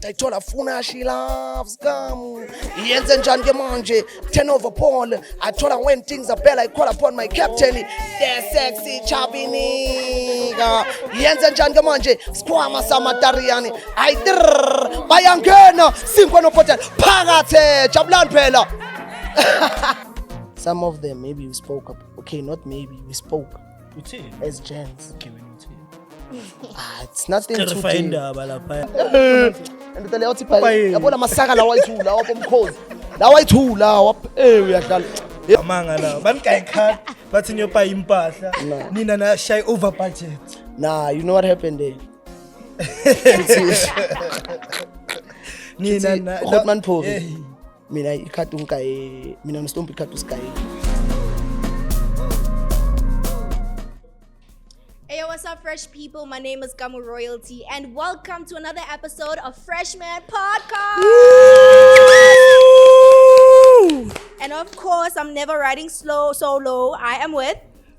ayithola funa she loves come yenze njani ke manje turn over Paul athola when things are better I call upon my captain the sexy chubby nigga yenze njani ke manje sikhwama samatariani ayidir bayangena sinkwa nopotel phakathe jabulani phela. Some of them maybe we spoke up. Okay, not maybe we spoke as gents. Okay, when you It's nothing too deep. indaba lapha. Nditele uthi bhayi yabona masaka la wayithula wapomkhozi la wayithula uyadlala Amanga la banikayikhanda bathi nyopa impahla nina na shy over budget. Nah, you know what happened there? Nina na Hotman Pori. Mina ikhathi unkaye mina nostompi ikhathi usikaye. Hey, what's up, fresh people? My name is Gamu Royalty, and welcome to another episode of Freshman Podcast. And of course, I'm never riding solo. I am with.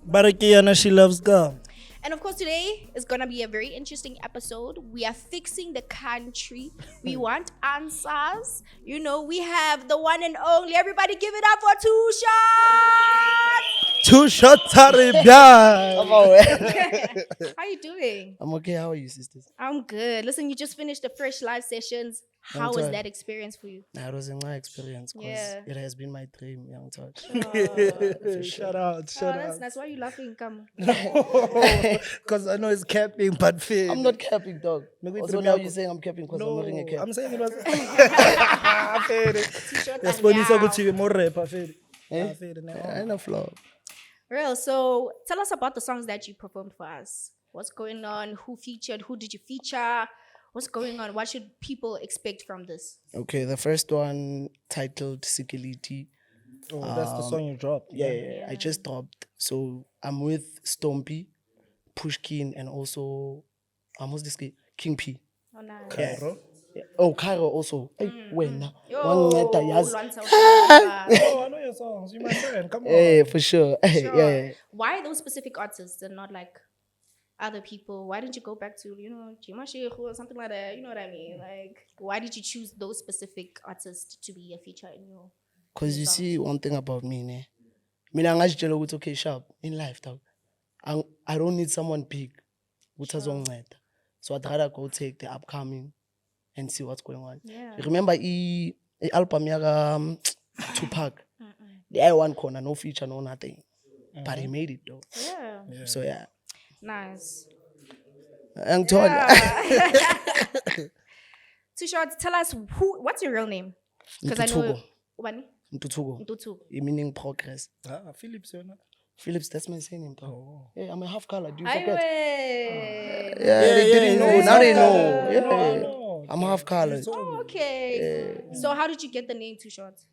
Barakiana, she loves gum. And of course, today is gonna be a very interesting episode. We are fixing the country. We want answers. You know, we have the one and only. Everybody, give it up for Two Shots. Two shots Arabia. How you doing? I'm okay. How are you, sisters? I'm good. Listen, you just finished the fresh live sessions. How was that experience for you? It was a nice experience because Yeah. it has been my dream, young touch. Shout out. That's nice. Why are you laughing, Kamu? Because I know it's capping, but fair. I'm not capping, dog. Maybe Also it's now a- you're saying I'm capping because I'm wearing a cap. I'm saying it was. Yasibonisa ukuthi more rapper fair. I know flow. Real. So tell us about the songs that you performed for us. What's going on? Who featured? Who did you feature? What's going on? What should people expect from this? Okay, the first one titled Sikiliti. Oh, that's the song you dropped. Yeah, I just dropped. So I'm with Stompy, Pushkin, and also who's this guy? King P. Oh, nice. Cairo. Yeah. Oh, Cairo also. Hey, when Yo, one yaz. Lwanza. Oh, I know your songs. You my friend. Come on. Yeah, for sure. Sure. Yeah. Why those specific artists and not like other people? Why didn't you go back to, Jima Sheikh or something like that? You know what I mean? Like, why did you choose those specific artists to be a feature in your? Because you see, one thing about me, ne? Mina ngajitshela ukuthi okay, sharp in life, dog. I don't need someone big. Sure. So I'd rather go take the upcoming and see what's going on. Yeah. You remember the album yaga Tupac? The I1 corner, no feature, no nothing. But he made it though. Yeah. So yeah. Nice. I'm told. Two Shots, tell us what's your real name? Because I know. Ubani? Mtutugo. Mtutu. Meaning progress. Philips, you know. Phillips, that's my surname, bro. Oh. Yeah, I'm a half color. Do you Aiwe. forget? Yeah, they didn't know. Now they know. Yeah. No. I'm half colored. Oh, okay. So how did you get the name Two Shots?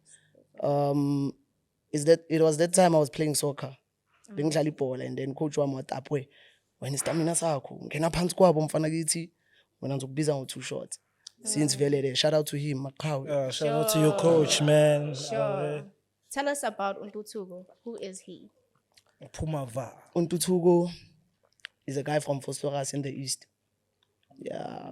Is that it was that time I was playing soccer. Bengidlala ball and then coach wami wathi apwe wena stamina sakho ngena phansi kwabo mfana kithi wena ngizokubiza ngo2 shots. Since vele there, shout out to him, Maqhawe. Shout out to your coach, man. Sure. Tell us about Untutugo. Who is he? Pumava. Untutugo is a guy from Phosphorus in the east. Yeah.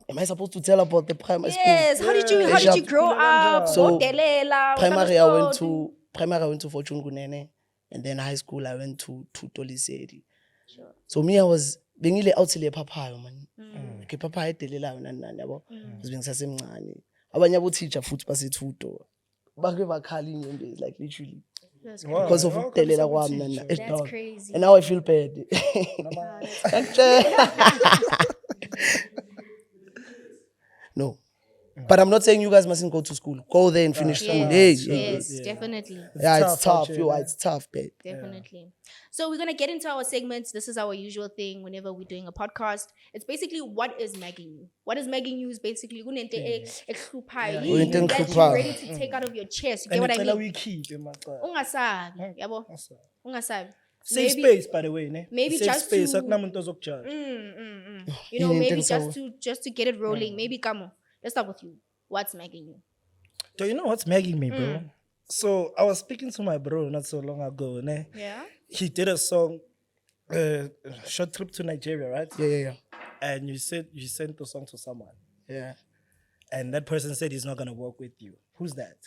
Am I supposed to tell about the primary school? Yes. How did you grow up? So, Odelela, Primary I went to Fortune Gunene, and then high school I went to Tolisedi. Sure. So me I was bengile outside papayo man. Ke papa edelela nani yabo. Bengisasemncane. Abanye abo teacher futhi basethuto. Bake bakhala inyembezi like literally That's Wow. because of Wow, ukudelela because kwami of nani. teacher. That's crazy. And now I feel bad. No. But I'm not saying you guys mustn't go to school. Go there and finish school. Hey, Yes, definitely. yeah, it's tough. out Yo, here, it's tough, babe. Definitely. So we're gonna get into our segments. This is our usual thing whenever we're doing a podcast. It's basically what is nagging you. What is nagging you is basically kunento ekuhluphayo. Kunento That you're ekuhluphayo. ready to take out of your chest. You get And what I ngicela mean? uyikhiphe macala. Ungasabi, yabo. Ungasabi. Safe Maybe- space, by the way, ne? maybe Safe just space. to- Akunamuntu ozokujudge. You know, Yini maybe into just to get it rolling. Maybe Kamo. Let's start with you. What's nagging you? Do you know what's nagging me, bro? So I was speaking to my bro not so long ago, ne? Yeah. He did a song, Short Trip to Nigeria, right? Yeah. and you sent the song to someone, Yeah. and that person said he's not gonna work with you. Who's that?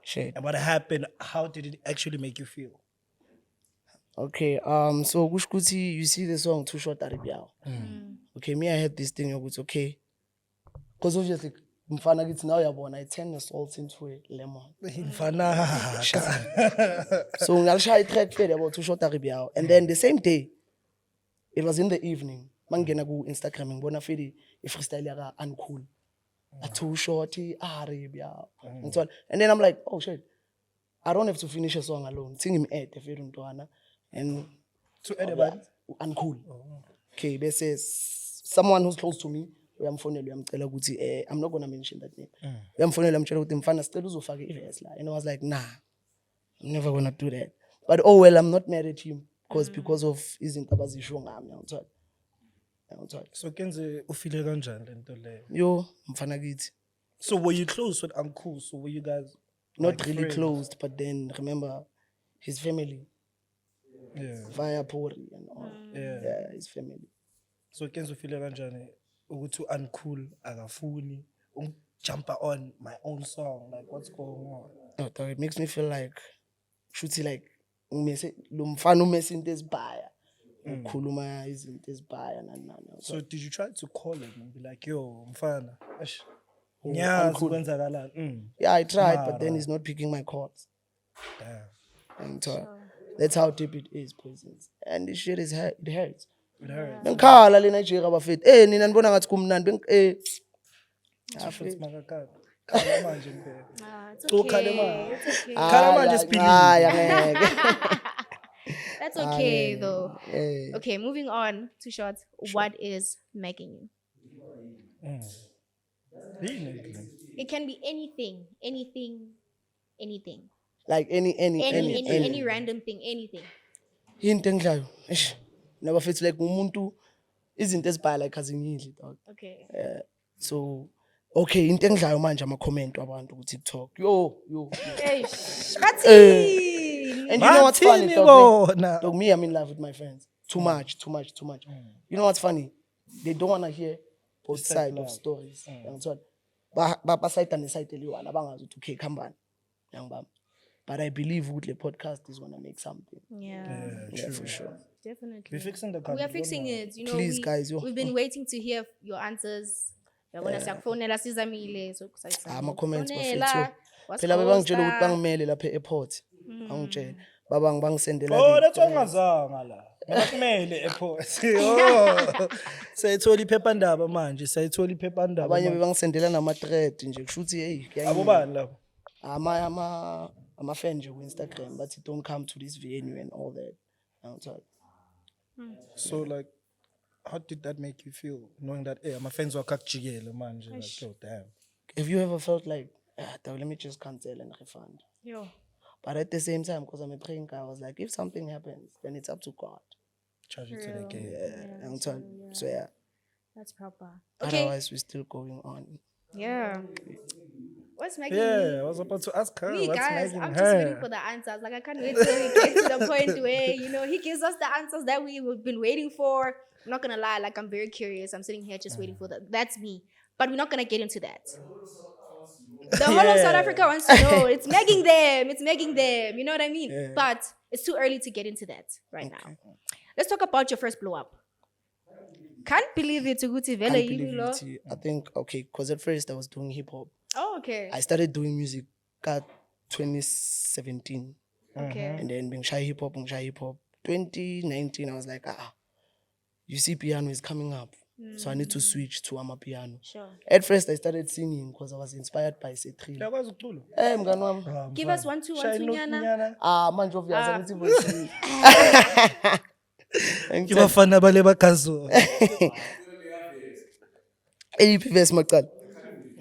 Shit. And what happened? How did it actually make you feel? Okay. So Gushkuti, you see the song Too Short Aribiao. Okay, me, I had this thing. It's okay. Because obviously, mfana kithi now yabona, I turn the salt into a lemon. Mfana. So ngalishaya track fade about Too Short Aribiao. And then the same day, it was in the evening. Mangena ku Instagram ngibona fade freestyle yaka uncool. A Too Shorty Aribiao. And so on. And then I'm like, oh shit. I don't have to finish a song alone. Sing him at the fade and To anybody? uncool. Okay, they says someone who's close to me. I'm not gonna mention that name. I'm mfana sicela uzofaka iverse la. And I was like, nah, I'm never gonna do that. But oh well, I'm not mad at him because of izinto abazisho ngami. Ngiyangithola. So Kenze ufile kanjani lento leyo? Yo, mfana kithi. So were you close with Uncle? So were you guys Not like really friends? close, but then remember his family Yeah. via Pori and all. Yeah. Yeah, his family. So Kenze ufile kanjani ukuthi uncool akafuni jump on my own song, like what's going on? No, dog, it makes me feel like shuthi like lo mfana umese into ezibhaya. Ukhuluma izinto ezibhaya nani. So did you try to call him and be like, yo, mfana, Oh, nyazi uncool. kwenzakalani? Yeah, I tried, but Mara. then he's not picking my calls. Damn. And that's how deep it is, presence. And this shit is hurt. It hurts. It hurts. Bengikhala le Nigeria abafethu. Nina nibona ngathi kumnandi Futhi makakhala. Khala manje mpela. It's Ukhale okay. manje. It's okay. Khala manje siphilile. angeke. That's okay though. Yeah. Okay, moving on to shots. What is making you? Yini? It can be anything, anything. Like Any random thing, anything. into engidlayo. Nabafethu like umuntu izinto ezibhaya like azingidli dog. Okay. So okay, into engidlayo manje ama comment wabantu ku TikTok. Yo. And you know what's funny, Bathini dog? bona? Dog, me, I'm in love with my friends. Too much. You know what's funny? They don't want to hear both sides of stories. Basayita nesayite eliwala abangazi ukuthi okay khambani. Yangibamba. But I believe the podcast is going to make something. Yeah, Yeah, for sure. definitely. We're fixing the We country. are fixing it. You know, Please, guys, yo. we've been waiting to hear your answers. We're gonna siyakufonela sizamile so Ama comments Fonela, bafethu. what's Phela bebangitshela ukuthi Costa? bangimele lapha e-airport. Bangitshela. Bangisendela. Oh, that's what ngazanga la. Bakumele airport. Oh. Sayithola iphephandaba manje, sayithola iphephandaba. Abanye bebangisendela nama-thread nje kusho ukuthi hey Abobani labo? ama-fan nje ku-Instagram but don't come to this venue and all that. Ngiyangithola. So like, how did that make you feel knowing that hey, my friends were kakujikele manje like oh damn. Have you ever felt like dog, let me just cancel and refund? Yo. But at the same time, because I'm a praying guy, I was like, if something happens, then it's up to God. Charge it to the game. Yeah, I'm telling you. So yeah. That's proper. Okay. Otherwise, we're still going on. Yeah. What's making Yeah, I was about to ask her. me, What's guys? making I'm her? just waiting for the answers. Like I can't wait till we get to the point where he gives us the answers that we've been waiting for. I'm not gonna lie, like I'm very curious. I'm sitting here just waiting for that. That's me. But we're not gonna get into that. The whole of South Africa wants to know. It's making them. It's making them. You know what I mean? Yeah. But it's too early to get into that right now. Let's talk about your first blow up. Can't believe it, Tuguti Vele. Can't believe it. I think, okay, because at first I was doing hip hop. Oh, okay. I started doing music at 2017. Okay. And then being shy hip hop. 2019, I was like, you see, piano is coming up. So I need to switch to amapiano. Sure. At first, I started singing because I was inspired by Setril. Uyakwazi ukucula? Hey, mngani wami. Give us 1 2 1 2 nyana. Manje obvious angithi voice. Ibafana bale bakazo. Eyiphi verse macala?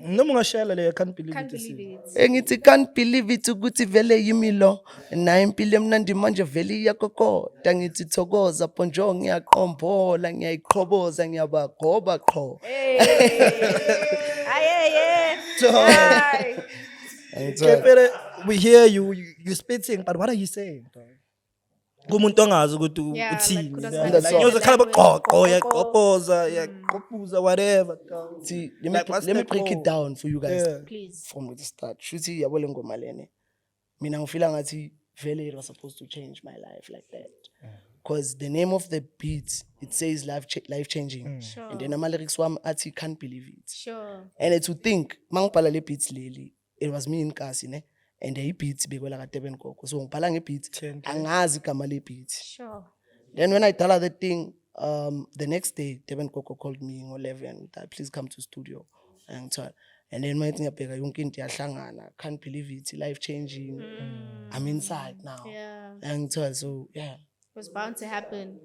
Noma ungashayela le I can't believe Can't it. believe it. Engithi can't believe it ukuthi vele yimi lo. Nayo impilo emnandi manje vele iyakokoda ngithi thokoza ponjo ngiyaqombola ngiyayiqhoboza ngiyabagoba qho. Okay, but we hear you spitting, but what are you saying? Dog? kumuntu ongazi ukuthi Yeah, like, uthini kudoesn't yeah. understand Like, the nyozokhala language, baqoqo qoqo. yaqopoza yaqopuza whatever dog. See, Like, what's let me the break it code? down for you guys Yeah. Please. from the start. Shuthi yabo le ngoma lene. Mina ngifila ngathi vele it was supposed to change my life like that. Because the name of the beat, it says life changing. Sure. And then ama lyrics wami athi can't believe it. Sure. And to think, mangibhala le beats leli, it was me in Kasi ne. And the beats bekwela ka Durban Koko. So ngibhala nge beat, 10K. angazi igama le beat. Sure. Then when I tell her the thing, the next day, Durban Koko called me ngo 11, please come to studio. And then my thing apeka yonke into yahlangana, can't believe it, life changing. I'm inside now. Yeah. And so yeah. It was bound to happen.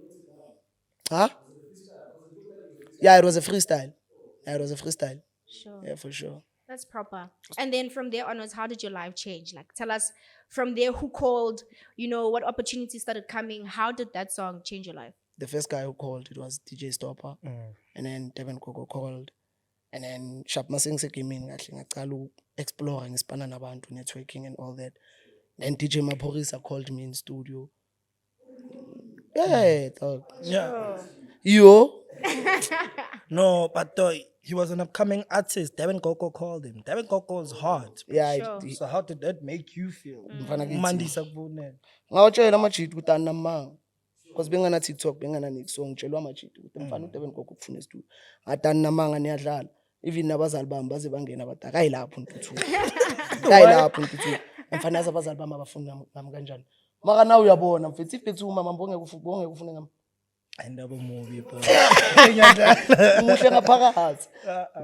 Huh? Yeah, it was a freestyle. Yeah, it was a freestyle. Sure. Yeah, for sure. That's proper. And then from there onwards, how did your life change? Like, tell us from there who called, what opportunities started coming. How did that song change your life? The first guy who called, it was DJ Stopper. And then Durban Koko called. And then Sharp Masing came in, ngaqala exploring ngispana nabantu, networking and all that. Then DJ Maphorisa called me in studio. Yeah, dog. Yeah. Yo. No, but he was an upcoming artist. Devin Koko called him. Devin Koko is hard. Yeah, Sure. So how did that make you feel? Mfana kithi. Mandisa kubonela. Ngawatshela amajit ukuthi anamanga. Because bengana TikTok, bengana nix, so ngitshelwa amajit ukuthi mfana uDurban Koko kufuna studio. Ngathi anamanga niyadlala. Even nabazali bami baze bangena bathi akayilapho ntuthu. Akayilapho ntuthu. Mfana yazi abazali bami abafuna ngami kanjani. Maka nawe uyabona mfethu ifethu mama mbonge ufune ngami. Another movie, bro. Umuhle ngaphakathi.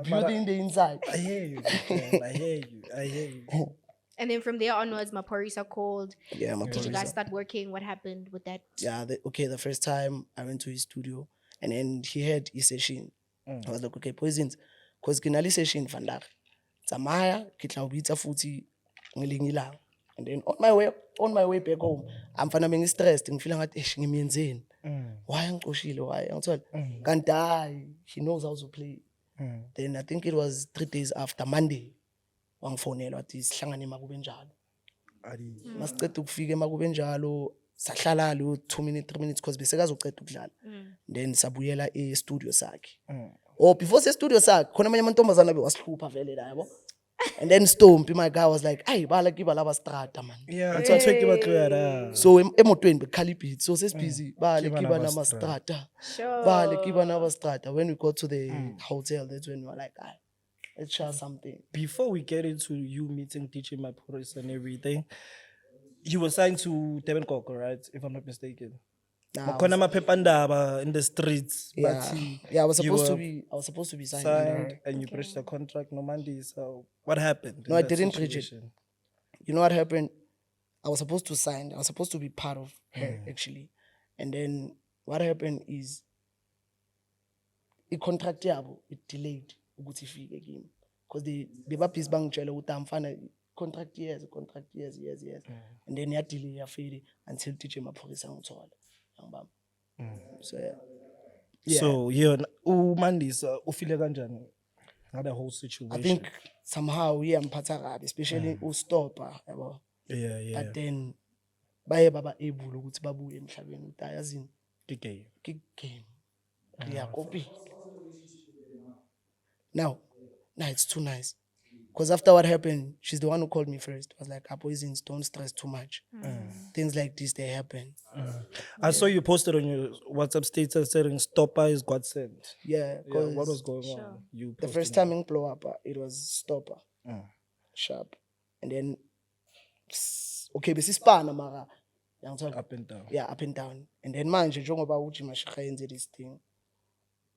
Beauty in the inside. I hear you. Man. I hear you. And then from there onwards, Maphorisa called. Yeah, my Did you guys start working? What happened with that? Yeah, the first time I went to his studio and then he had his session. I was like, okay, Poisons, because kinali session vandag. Tsamaya, kitla ubitsa futhi ngilingilanga. And then on my way back home, I'm feeling stressed. I'm feeling like ngimyenzeni. Why ngixoshile? Why? Ngithola kanti hayi, he knows how to play. Then I think it was 3 days after Monday. Wangifonela wathi sihlangane emakube njalo. Masiceda ukufika emakube njalo, sahlala lo 2 minutes 3 minutes because bese kazoceda ukudlala. Then sabuyela e-studio sakhe. Oh, before se-studio sakhe, khona amanye amantombazana bewasihlupha vele la yabo. And then Stompy, my guy was like, "Hey, bala kiba laba strata man." Yeah, that's what you clear. So emotweni bekhali beat. So busy. Bala Kiba kiba nama nama strata. strata. Sure. Bala kiba nama strata. When we got to the hotel, that's when we were like, "Ah, let's share something." Before we get into you meeting DJ Maphorisa and everything, you were signed to Durban Koko, right? If I'm not mistaken. Nah, Khona amaphephandaba in the streets. yeah, bathi yeah. I was you supposed to be signed. signed and you breached the contract. No Monday. So what happened? No, in I that didn't breach it. situation? You know what happened? I was supposed to sign. I was supposed to be part of her actually. And then what happened is the contract yabo it delayed ukuthi ifike kimi because they bebabhizi bangitshela ukuthi amfana contract years. And then ya delay yafile until DJ Maphorisa ngithola. Yangibamba. So yeah. So yeah, uMandisa ufile kanjani ngale whole situation? I think somehow ngiphatha kabi especially uStopper yabo. yeah. But then baye baba able ukuthi babuye emhlabeni ukuthi ayazini Big game. kick game. Yeah, copy. Now it's too nice. Because after what happened, she's the one who called me first. I was like, Poisons, don't stress too much. Things like this, they happen. I saw you posted on your WhatsApp status saying Stopper is God sent. Yeah, Yeah, because what was going on? You the posted first time in blow up, it was Stopper, Sharp. And then, okay, this is Spana, Mara. up and down. Yeah, up and down. And then, man, njengoba uthi mashikha yenze this thing.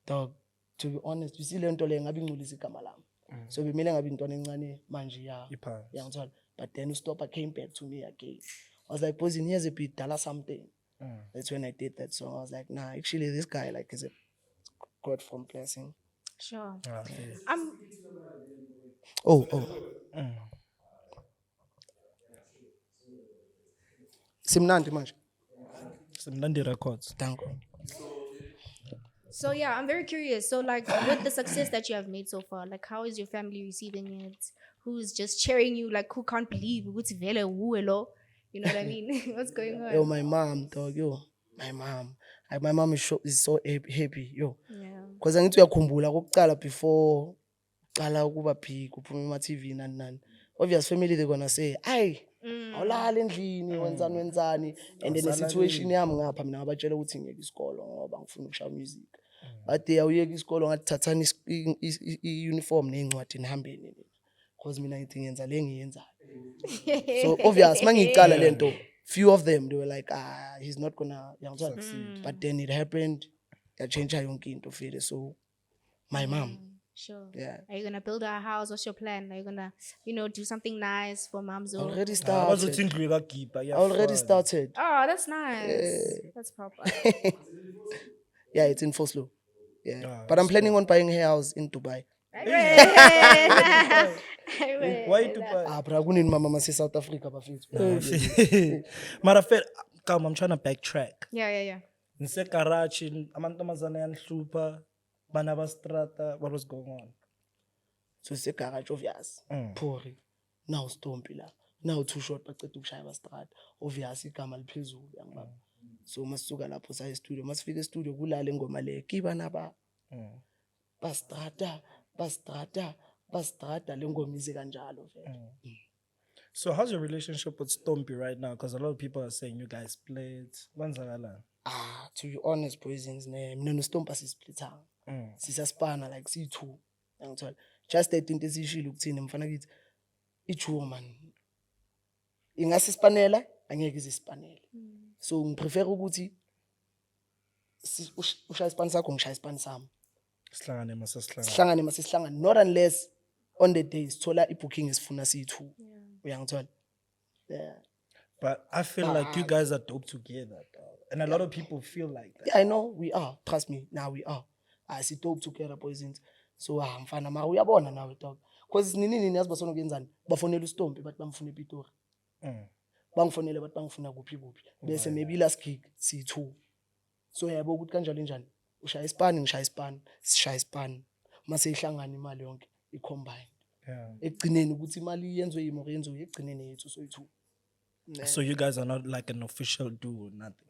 Dog, to be honest, you see le nto le ngabe ingcolisa igama lami. So bemile ngabe intwana encane manje ya. Iphansi. Yeah, but then Stopper came back to me again. I was like, Poison, here's a beat, dala something. That's when I did that song. I was like, nah, actually this guy like is a God from blessing. Sure. Okay. Oh. Simnandi manje. Simnandi Records. Thank you. So yeah, I'm very curious. So like with the success that you have made so far, like how is your family receiving it? Who's just cheering you? Like who can't believe ukuthi vele uwelo? You know what I mean? What's going on? Yo, my mom, dog, yo, my mom is so happy, yo. Yeah. Because angithi uyakhumbula kokuqala before qala ukuba big uphuma ema-TV nani nani. Obvious family they're gonna say, "Ayi, awulala endlini wenzani." And then the situation yami ngapha mina ngabatshela ukuthi ngiyeke isikolo ngoba ngifuna ukushaya music. But they awuyeka isikolo ngathi thathani i-uniform nezincwadi nihambeni. Because mina ngithi ngenza le ngiyenzayo. So obvious mangicala lento, few of them they were like, he's not gonna succeed. But then it happened. I changed yonke into vele. So my mom, Sure. yeah, Are you gonna build a house? What's your plan? Are you gonna, do something nice for mom's own? already Abazothi started. indlu ekagiba Already started. Oh, that's nice. That's proper. Yeah, it's in Foslo. Yeah, but I'm planning on buying a house in Dubai. I Why Dubai? Bro, kunini mama mase South Africa bafethu. Mara come, I'm trying to backtrack. Yeah. Nise garage, amantombazane yanhlupha, bana bastrata, what was going on? So it's a garage obvious. Phori. Now Stompi la. Now too short bacethe ukushaya bastrata. Obvious igama liphezulu yangibaba. So masisuka lapho saye studio, masifika studio kulala ingoma le. Kiba naba. Bastrata le ngoma ize kanjalo vele. So how's your relationship with Stompy right now? Because a lot of people are saying you guys split. Kwenzakalani? To be honest, boysins name mina noStompa sisplitanga. Sisaspana like si2. Yangithola. Just that into esishilo ukuthini mfana kithi ijuwo man. Ingasispanela angeke izispanele. So ngiprefer ukuthi ushaya ispan sakho ngishaya ispan sami. Sihlangane masasihlangane. Sihlangane masisihlangane not unless on the day sithola ibooking esifuna si2. Uyangithola. Yeah. But I feel like you guys are dope together, dog. And a lot of people feel like that. Yeah, I know we are. Trust me, now we are. I see dope together boysins. So mfana ma uyabona nawe dog. Because nini yazi basona kuyenzani? Bafonela uStompi bathi bamfuna ePitori. Bangifonele bathi bangifuna kuphi. Bese maybe last gig C2. So yabo ukuthi kanjalo njani? Ushaya ispan ngishaya ispan, sishaya ispan. Mase ihlangana imali yonke icombine. Yeah. Ekugcineni ukuthi imali yenziwe yimo yenziwe ekugcineni yethu soyi2. So you guys are not like an official duo, nothing.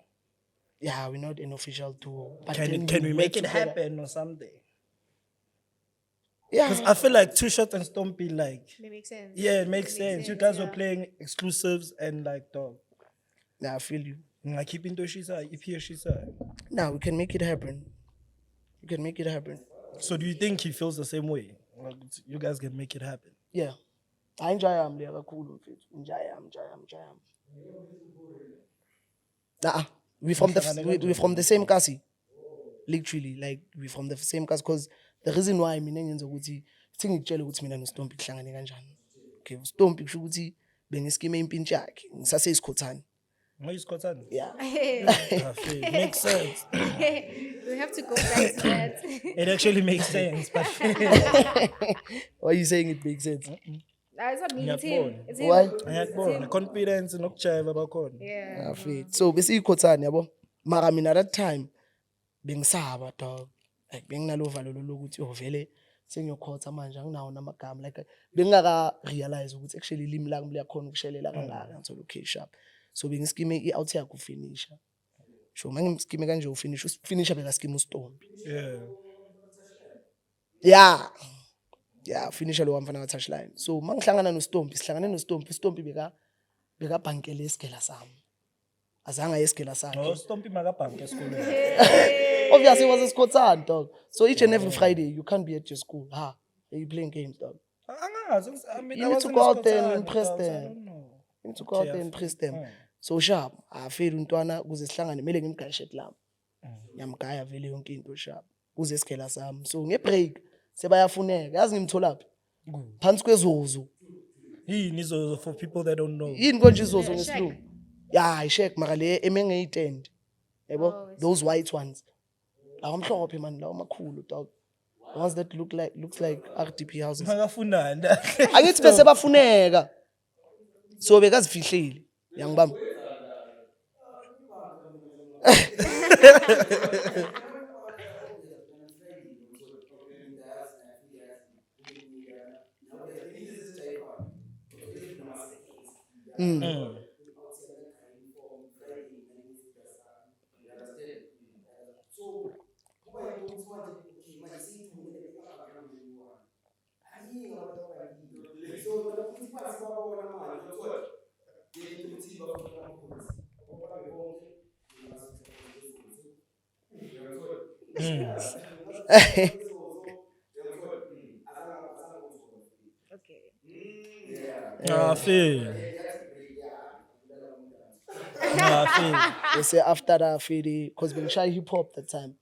Yeah, we're not an official duo. But Can we make it happen or something? Yeah. Because I feel like Too Short and Stompy, like, It makes sense. yeah, it makes sense. You guys were playing exclusives and like, dog. Yeah, I feel you. I keep into Shisa, if here Shisa. Now we can make it happen. We can make it happen. So do you think he feels the same way? Like, you guys can make it happen? Yeah. I enjoy am le kakhulu mfethu. Enjoy am. We from the same kasi. Literally like we from the same kasi because the reason why mina ngenza ukuthi ngikutshela ukuthi mina noStompi kuhlangane kanjani. Okay, uStompi kusho ukuthi bengiskime impintshi yakhe. Ngisase isikhothani. No, you got that. Yeah. Makes sense. We have to go back to that. It actually makes sense. But Why are you saying it makes sense? It's not me, it's him. Ngiyakubona. It's him. Why? ngiyakubona confidence nokujive bakhona. Yeah. So bese ikhothani yabo. Mara mina that time bengisaba dog. Like benginalo valo lokuthi vele sengiyokhotha manje anginawo namagama like bengaka realize ukuthi actually ilimi lami liyakhona ukushelela kangaka ngithola okay sharp. So bengiskime i-out yakho ufinisha. Sho mangiskime kanje ufinisha beka skime uStompi. Yeah. Yeah, finisha lo mfana touchline. So mangihlangana noStompi, sihlangane noStompi, uStompi beka bankele isigela sami. Azanga yesigela sakhe. No, Stompy makabhanke esikolweni. Obviously it was a Scotsman dog. So each and every Friday you can't be at your school. Are you playing games dog? Angazi, I mean, You I need was to in go out there and Scotsman, impress dog, so I them. don't know. You need to go out there and impress them. So sharp. Afela untwana kuze sihlangane mele ngimgayishe club. Ngiyamgaya vele yonke into sharp. Kuze isigela sami. So ngebreak sebayafuneka. Yazi ngimtholaphi? Phansi kwezozo. Yini izozo for people that don't know. Yini konje izozo ngesilungu? Yeah, I check mara le emenge-10. Yebo? Those white ones. Lawa mhlophe man, lawa makhulu dog. The ones that looks like RDP houses. Makafunani. Angithi bese bafuneka. So bekazifihlile. Yangibamba. Okay. Bese after that feel because bengishaya hip hop that time.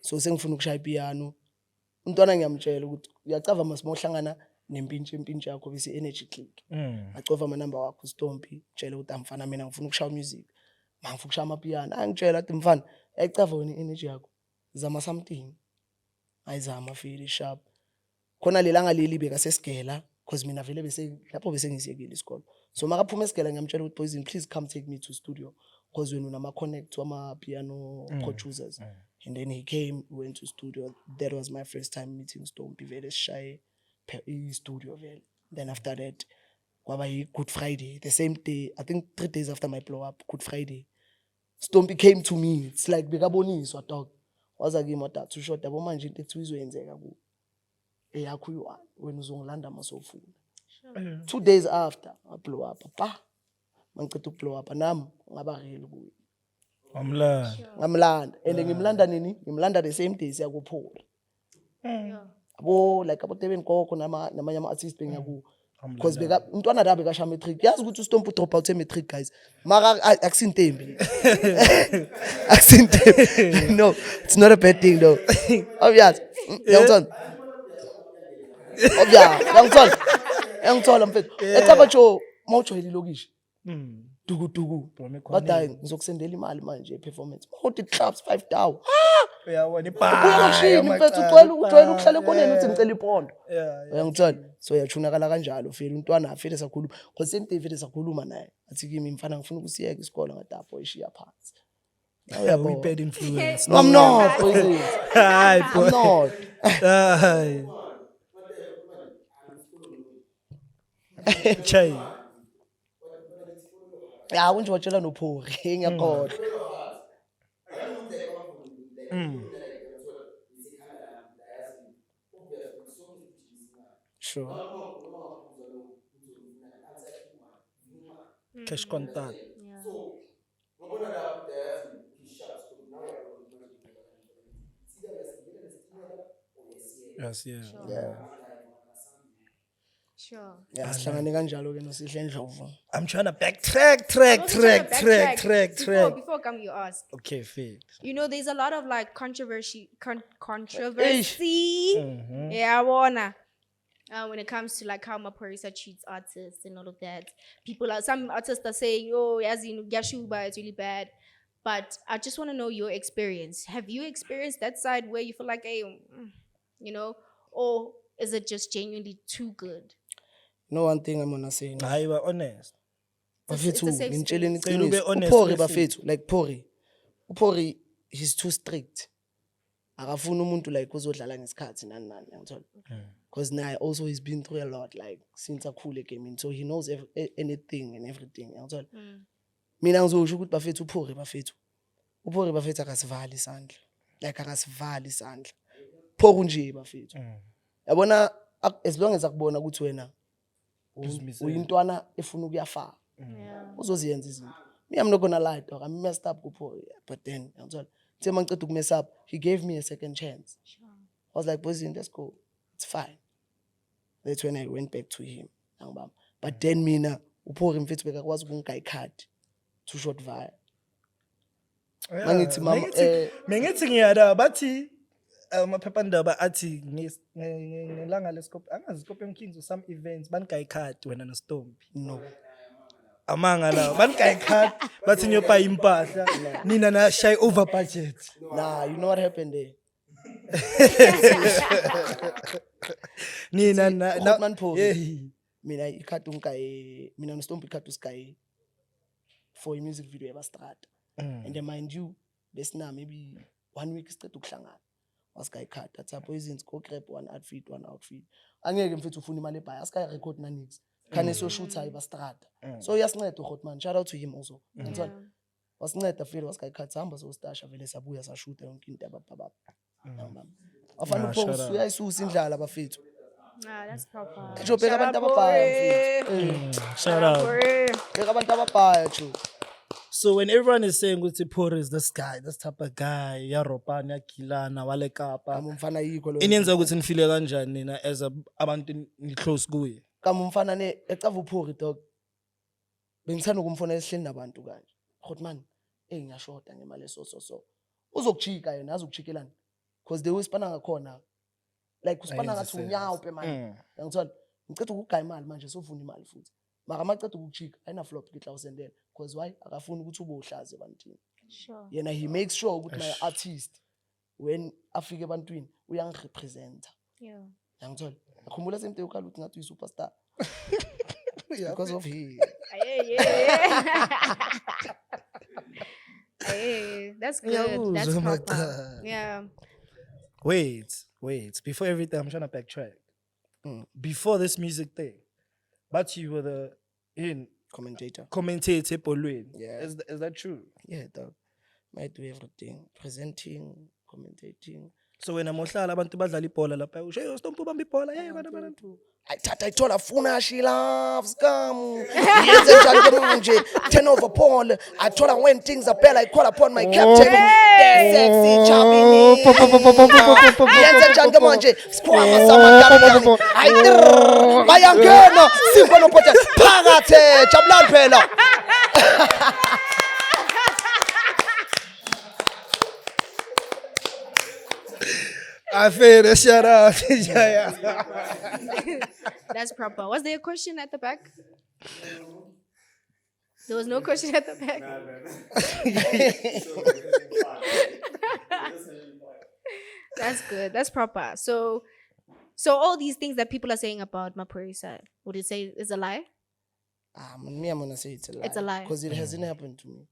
So sengifuna ukushaya piano. Umntwana ngiyamtshela ukuthi uyacava masimohlangana nempintshi yakho bese energy click. Acova ama number wakho uStompi, tshela ukuthi amfana mina ngifuna ukushaya music. Mangifuna ukushaya amapiano. Angitshela ukuthi mfana, yacava wena energy yakho. Zama something. Ayizama feel sharp. Khona lelanga leli beka sesigela because mina vele bese lapho bese ngisiyekile isikole. So makaphuma esigela ngiyamtshela ukuthi Poison please come take me to studio because wena unama connect wama piano producers. And then he came, we went to studio. That was my first time meeting Stompy vele shy studio vele. Then after that kwaba Good Friday, the same day, I think 3 days after my blow up, Good Friday. Stompy came to me. It's like bekaboniswa dog. Waza kimi wathi too short yabo manje into ethi izoyenzeka ku. Eyakho uyi-1 wena uzongilanda masofuna. 2 days after I blow up. Pa. Mangicela ukublow up nami ngaba real kuye. Ngamlanda. And ngimlanda nini? Ngimlanda the same day siya kuphula. Abo like abo Teben Koko namanye ama artists bengiyaku. Because beka umntwana la bekasha matric. Yazi ukuthi uStompi drop out matric guys. Mara akusintembi. Akusintembi. No, it's not a bad thing though. Obvious. Yangithola. Obvious. Yangithola mfethu. Ecaba cho mawujoyela ilokishi. Dugu. Badai ngizokusendela imali manje performance. Mawuthi clubs 5,000. Uyabona Uyoshini mfethu ucela ukuhlala ekhoneni uthi ngicela ipondo. Uyangithola. So yachunakala kanjalo fela untwana afele sakhuluma. Because same day vele sakhuluma naye. Athi kimi mfana ngifuna ukusiyeka isikole ngadapo eshiya phansi. We bad influence. No, I'm not. Poison. Hi, boy. I'm not. Hi. Chai. Ya unje watshela nophori ngiyakhohlwa. Sure. Cash contact. Yes, yeah. Sure. Yeah, sihlangane kanjalo ke noSihle Ndlovu. I'm trying to backtrack. Before come you ask. Okay, fair. You know, there's a lot of like controversy. Yeah, wanna. When it comes to like how Maphorisa treats artists and all of that, some artists are saying, "Oh, as in Gashuba, it's really bad." But I just want to know your experience. Have you experienced that side where you feel like, hey, you know, or is it just genuinely too good? No one thing I'm gonna say. I were honest. Bafethu a safe ngintshela space. Ube iqiniso. honest, Uphori listen. bafethu like Phori he's too strict. Akafuna umuntu like uzodlala ngesikhathi nani ngiyathola. Because now also he's been through a lot like since akhule gaming, so he knows anything and everything ngiyathola. Mina ngizosho ukuthi bafethu Uphori bafethu akasivali isandla. Like akasivali isandla. Phori nje bafethu. Yabona as long as akubona ukuthi wena uyintwana efuna ukuyafaka. Uzoziyenza izinto. Me, I'm not gonna lie, dog. I messed up kuPhori, but then ngicela to mess up. He gave me a second chance. Sure. I was like, boys, let's go. It's fine. That's when I went back to him. But then mina uPhori mfethu bekakwazi ukungika iCard too short via. Mangithi mama mengithi ngiyada bathi amaphephandaba athi ngelanga lescope angazi Scorpion Kings or some events banika iCard wena noStompi. No. Amanga la banika iCard bathi nyopa impahla nina na shy over budget. Nah, you know what happened there? Nina na Hotman Phori. Mina iCard mina noStompi iCard usikayi for a music video ebastrata. And then mind you, best now maybe 1 week straight ukuhlangana. Wasikayi iCard that's a Poisons go grab one outfit. Angeke mfethu ufuna imali ebhaya asikayi record na nix. Khane so shooter ebastrata. So uyasinceda uHotman, shout out to him also. Ngithola. Wasinceda vele wasikayi iCard hamba so stasha vele sabuya sa shoot yonke into abababa. Afana uPhori uyayisusa indlala bafethu. That's proper. Beka abantu ababhaya mfethu. shout out. Beka abantu ababhaya jo. So when everyone is saying ukuthi Phori is this guy, this type of guy, ya ropana, ya gilana, wale kapa. Kamumfana yikho lo. Iniyenza ukuthi nifile kanjani nina as abantu ni close kuye. Kamumfana ne ecava uphori dog. Bengithanda ukumfona esihleni nabantu kanje. Goat man, ngiyashota ngemali so. Uzokujika yena, azokujikelana. Because they uspana ngakhona. Like uspana ngathi unyawupe man. Ngithola ngicela ukugaya imali manje sofuna imali futhi. Mara maceda ukujika ayina flop ngitla usendela. Because why? Akafuni ukuthi ube uhlaze ebantwini. Sure. Yena he makes sure ukuthi my artist when afike ebantwini uyangirepresenta. Yeah. Ngithola. Akhumbula semte ukhala ukuthi ngathi uyi-superstar. Because of him. Yeah. Hey, that's good. That's Oh my proper. God. Yeah. Wait. Before everything, I'm trying to backtrack. Before this music thing, but you were the Commentator. commentator Polwin. Yeah. Is that true? Yeah, dog. Might do everything. Presenting, commentating. So when I'm ohlala abantu badlala ibhola lapha usho hey Stompu bamba ibhola hey bana Ayithola funa she loves come. Yenze njani ke manje? Turn over Paul. Athola when things are better I call upon my captain. The sexy Chabini. Yenze njani ke manje? Sikhwama samagama. Bayangena sibona upothe phakathe jabulani phela. I feel the shut up. Yeah. That's proper. Was there a question at the back? There was no question at the back. That's good. That's proper. So all these things that people are saying about Maphorisa, would you say is a lie? Me, I'm gonna say it's a lie. It's a lie. Because it hasn't happened to me.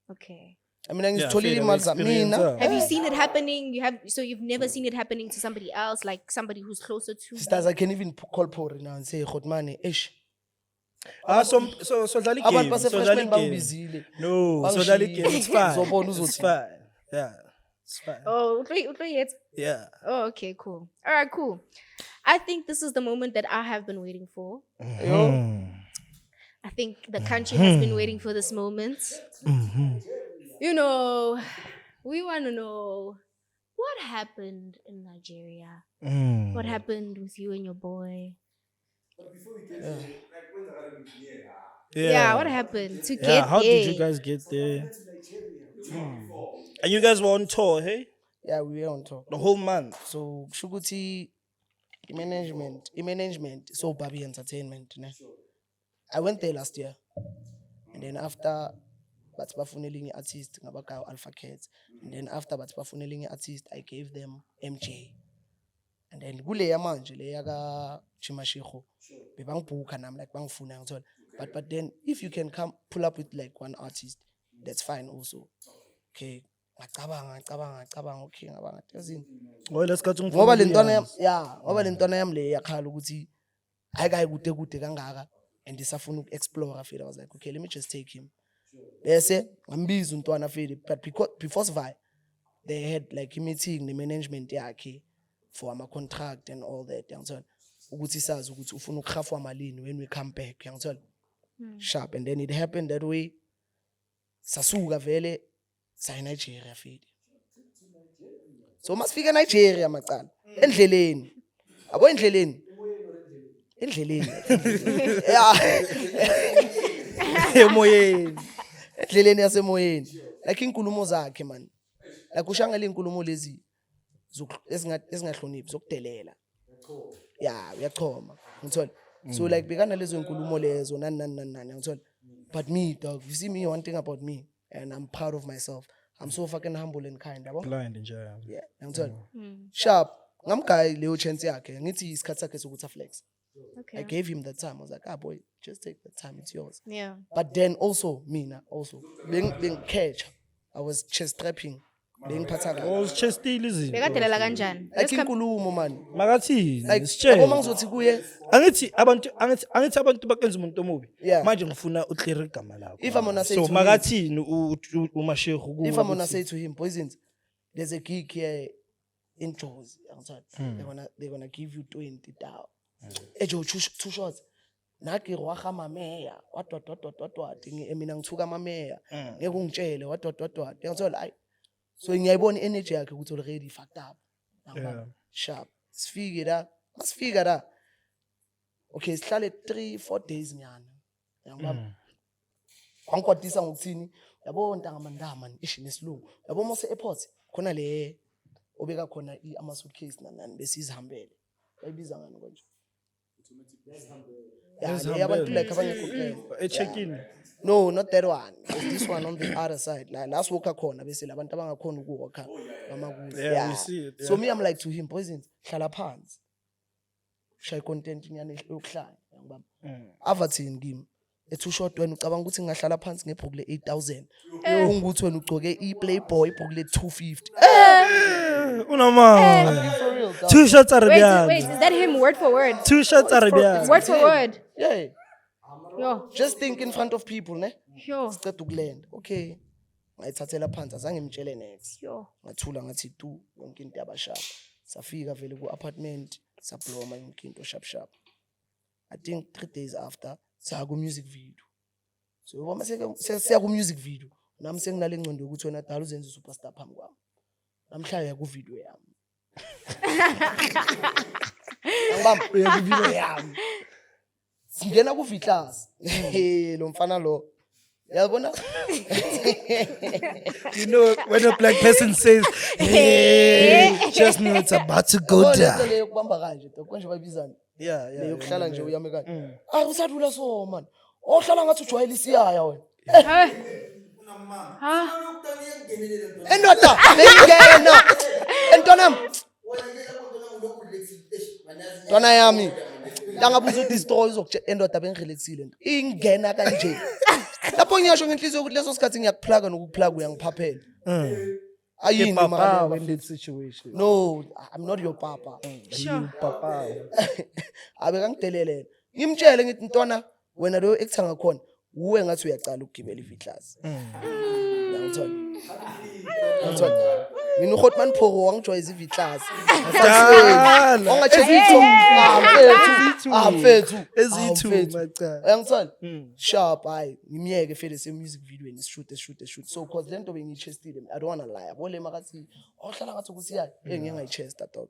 Okay. I mean, it's totally mina. Have you seen it happening? You've never seen it happening to somebody else, like somebody who's closer to Sisters, I can even call Phori now and say, Khotmane, ish. So dlala Abantu game. So basefreshman dlala game. bangibizile. No, so dlala game. It's fine. Uzobona It's uzothi. fine. Yeah. It's fine. Oh, yet. Yeah. Oh, okay, cool. All right, cool. I think this is the moment that I have been waiting for. I think the country has been waiting for this moment. You know, we want to know what happened in Nigeria. What happened with you and your boy? Yeah, what happened to get How there? did you guys get there? And you guys were on tour, hey? Yeah, we were on top. The whole month. So, Shuguti, management, so Babi Entertainment. Ne? I went there last year. And then after, but bafuneling artist, ngabaka Alpha Cats. And then after, but bafuneling artist, I gave them MJ. And then gule ya manje le yaga Chimashiko. Bebang buka nam like bang funa and so on. But then if you can come pull up with like one artist, that's fine also. Okay. Ngacabanga okay ngabanga. Oh, let's go to Ngoba lentwana yam, yeah, ngoba lentwana yam le yakhala ukuthi ayikayi kude kangaka and isafuna ukuexplore feel I was like okay let me just take him. Bese ngambiza untwana feel but because before Sivai they had like a meeting the management yakhe for ama contract and all that yangithola ukuthi sazi ukuthi ufuna ukukhafwa malini when we come back yangithola sharp and then it happened that way sasuka vele sa Nigeria feel so masifika Nigeria macala endleleni abo endleleni yeah emoyeni endleleni yasemoyeni like inkulumo zakhe man like ushangela inkulumo lezi ezingahloniphi zokudelela yeah uyachoma ngithola so like bekana lezo inkulumo lezo nani ngithola but me dog you see me one thing about me and I'm proud of myself I'm so fucking humble and kind yabo blind nje yeah ngithola sharp ngamgaya leyo chance yakhe ngithi isikhathi sakhe sokuthi flex Okay. I gave him the time. I was like, boy, just take the time. It's yours. Yeah. But then also, Mina, also, being catch, I was chest trapping. Being pataka. Oh, chestile izinto. Bekadelela kanjani? Like inkulumo man. Makathini? Like Sitshele. abo mangizothi kuye. Angithi abantu bakenza umuntu omubi. Yeah. Manje ngifuna uclear igama lakho. If I'm gonna say so to him, makathini uMashego kuwe. if I'm gonna say to him, Poisons, there's a gig here in Jozi. They're gonna give you 20,000. Ejo, 2 shots. naki wahama meya wadwadwadwadwadwad mina ngithuka amameya ngeke ungitshele wadwadwadwad ngiyathola hayi so ngiyayibona energy yakhe ukuthi already fucked up sharp sifike la masifika la okay sihlale 3-4 days nyana yangibaba kwangikwatisa ngokuthini yabo ntanga mandama ishi nesilungu yabo mose airport khona le obeka khona ama suitcase nanani besizihambele bayibiza ngani konje yeah abantu like abangekho check-in. no not that one there's this one on the other side la last walker khona bese labantu abangakhona ukuwalka bamakuzi Yeah, we see it, so me I'm like to him poisons hlala phansi shay content nyane yokuhlala ngibamba avathini kimi ethu short wena ucabanga ukuthi ngingahlala phansi ngebhuku le 8000 ungukuthi wena ugcoke iPlayboy ibhuku le 250 Unama. for real dog. 2 shots Wait, Arabian. is that him word for word? 2 shots Arabian. Word for word. yeah Yo, just think in front of people ne yo, siceda ukulenda okay ngayithathela phansi azange ngimtshele next yo. ngathula ngathi tu yonke into yabashapa safika vele ku apartment sabloma yonke into sharp I think 3 days after sa ku music video so uma siya ku music video nami senginale ngcondo ukuthi wena dala uzenza superstar phambi kwami namhlanje ku video yami ngibamba uya ku video yami singena ku vitlas lo mfana lo yabona You know, when a black person says, hey, just know it's about to go down. le kubamba kanje to konje bayibizana Yeah, le yeah. yokuhlala nje uyame kanje usadlula so man ohlala ngathi ujwayela isiyaya wena endoda bengena entonam Dona yami langabuza udestroy uzokutshela endoda bengirelaxile nto ingena kanje lapho ngiyasho ngenhliziyo ukuthi leso sikhathi ngiyakuplaga nokuplaga uyangiphaphela ayini Papa mama in that situation. no I'm not your papa You papa. abekangidelele ngimtshele ngithi ntwana wena lo ekuthanga khona uwe ngathi uyacala ukugibela ivitlas uyangithola mina uHotman Phoro wangijoyeza ivitlas Dala. mfethu Ezithu macha. uyangithola sharp hayi ngimiyeke fele se music video ni shoot so cause lento bengichestile I don't want to lie abole makathi ohlala ngathi ukuthi yayi ngeke ngayichesta dog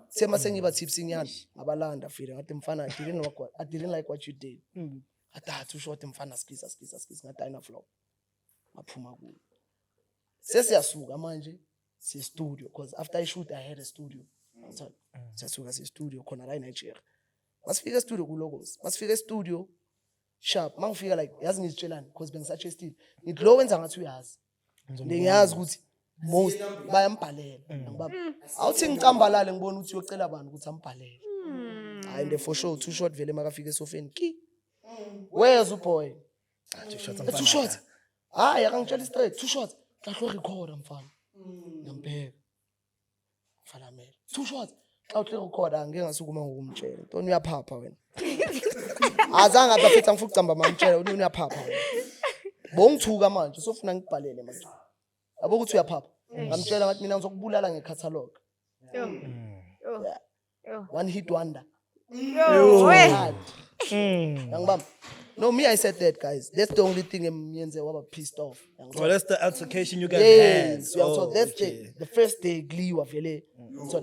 sema sengiba tips nyana ngabalanda file ngathi mfana I didn't like what you did adathu short mfana skisa ngathi ayina flow ngaphuma kuyo sesiyasuka manje si studio because after I shoot I had a studio siyasuka si studio khona la eNigeria masifika studio kulogos masifika studio sharp mangifika like yazi ngizitshelani because bengisachestile ngithi lo wenza ngathi uyazi ngiyazi ukuthi most bayambhalela ngibaba awuthi ngicambalale ngibona ukuthi uyocela abantu ukuthi ambhalele hayi nde for sure too short vele makafika esofeni ki where's uboy too short hayi akangitshela straight too short kahlo recorder mfana ngambheka mfana mele too short xa uhle recorder angeke ngasukuma ngokumtshela ntoni uyaphapha wena azange abafetha ngifuna ukucamba mamtshela uni uyaphapha wena bongithuka manje usofuna ngibhalele manje yabo ukuthi uyaphapha ngamtshela ngathi mina ngizokubulala ngecatalog one hit wonder yangibamba no me I said that guys that's the only thing ngiyenze waba pissed off Well, that's the altercation you guys yes had. so that's the first day gliwa vele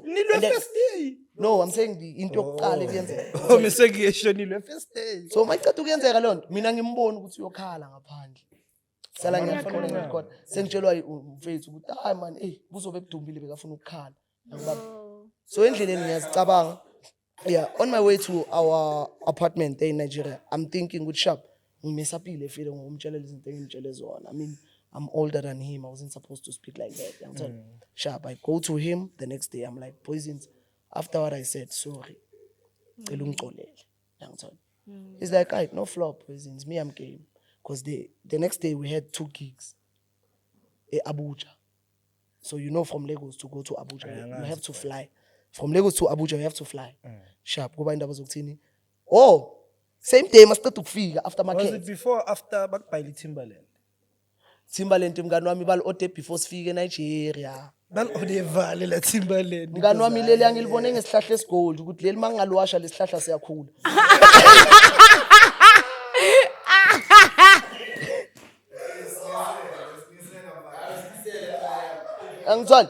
Nilwe first day. no I'm saying the into yokuqala ekuyenzeka Oh, misegiyesho nilwe first day. so mayicatha ukuyenzeka lonto mina ngimbona ukuthi uyokhala ngaphandle sala ngiyafanele ngikho sengitshelwa umfethu ukuthi hayi man buzobe budumbile bekafuna ukukhala ngibaba so endleleni ngiyazicabanga yeah on my way to our apartment there in Nigeria I'm thinking good sharp ngimesapile file ngomtshelela izinto engimtshele zona I mean I'm older than him I wasn't supposed to speak like that I'm telling sharp I go to him the next day I'm like poisons after what I said sorry cela ungixolele ngithola he's like right no flop poisons me I'm game because the next day we had 2 gigs Abuja so you know from Lagos to go to Abuja you have to fly from Lagos to Abuja you have to fly sharp kuba indaba zokuthini same day masiceda ukufika after Was market it before or after bakubhayile Timberland? Timberland mngani wami balo ode before sifike eNigeria balodevale la Timbaland. Mngani wami leli angilibone ngesihlahla esigold ukuthi leli mangingaluwasha lesihlahla siyakhula. Angizwani?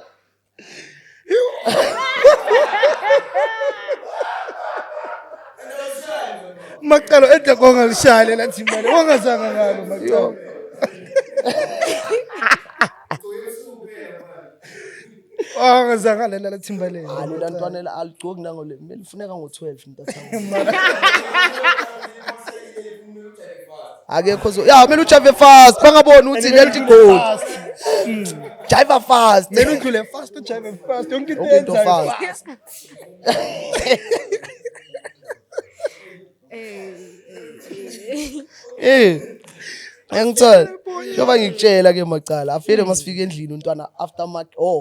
Macalo enta kongalishale la Timbaland. Wangazanga ngalo Macalo. Wangazanga la Timbaland. Alo lantwana la aligcoki nangole kumele ufuneka ngo12 ntatha. Akekho zo. Ya kumele ujave fast bangaboni ukuthi leli gold. Jive fast. Mele udlule fast ujive fast. Yonke into Into yenza fast. Ngiyangithola. Njoba ngikutshela ke macala afike masifika endlini untwana after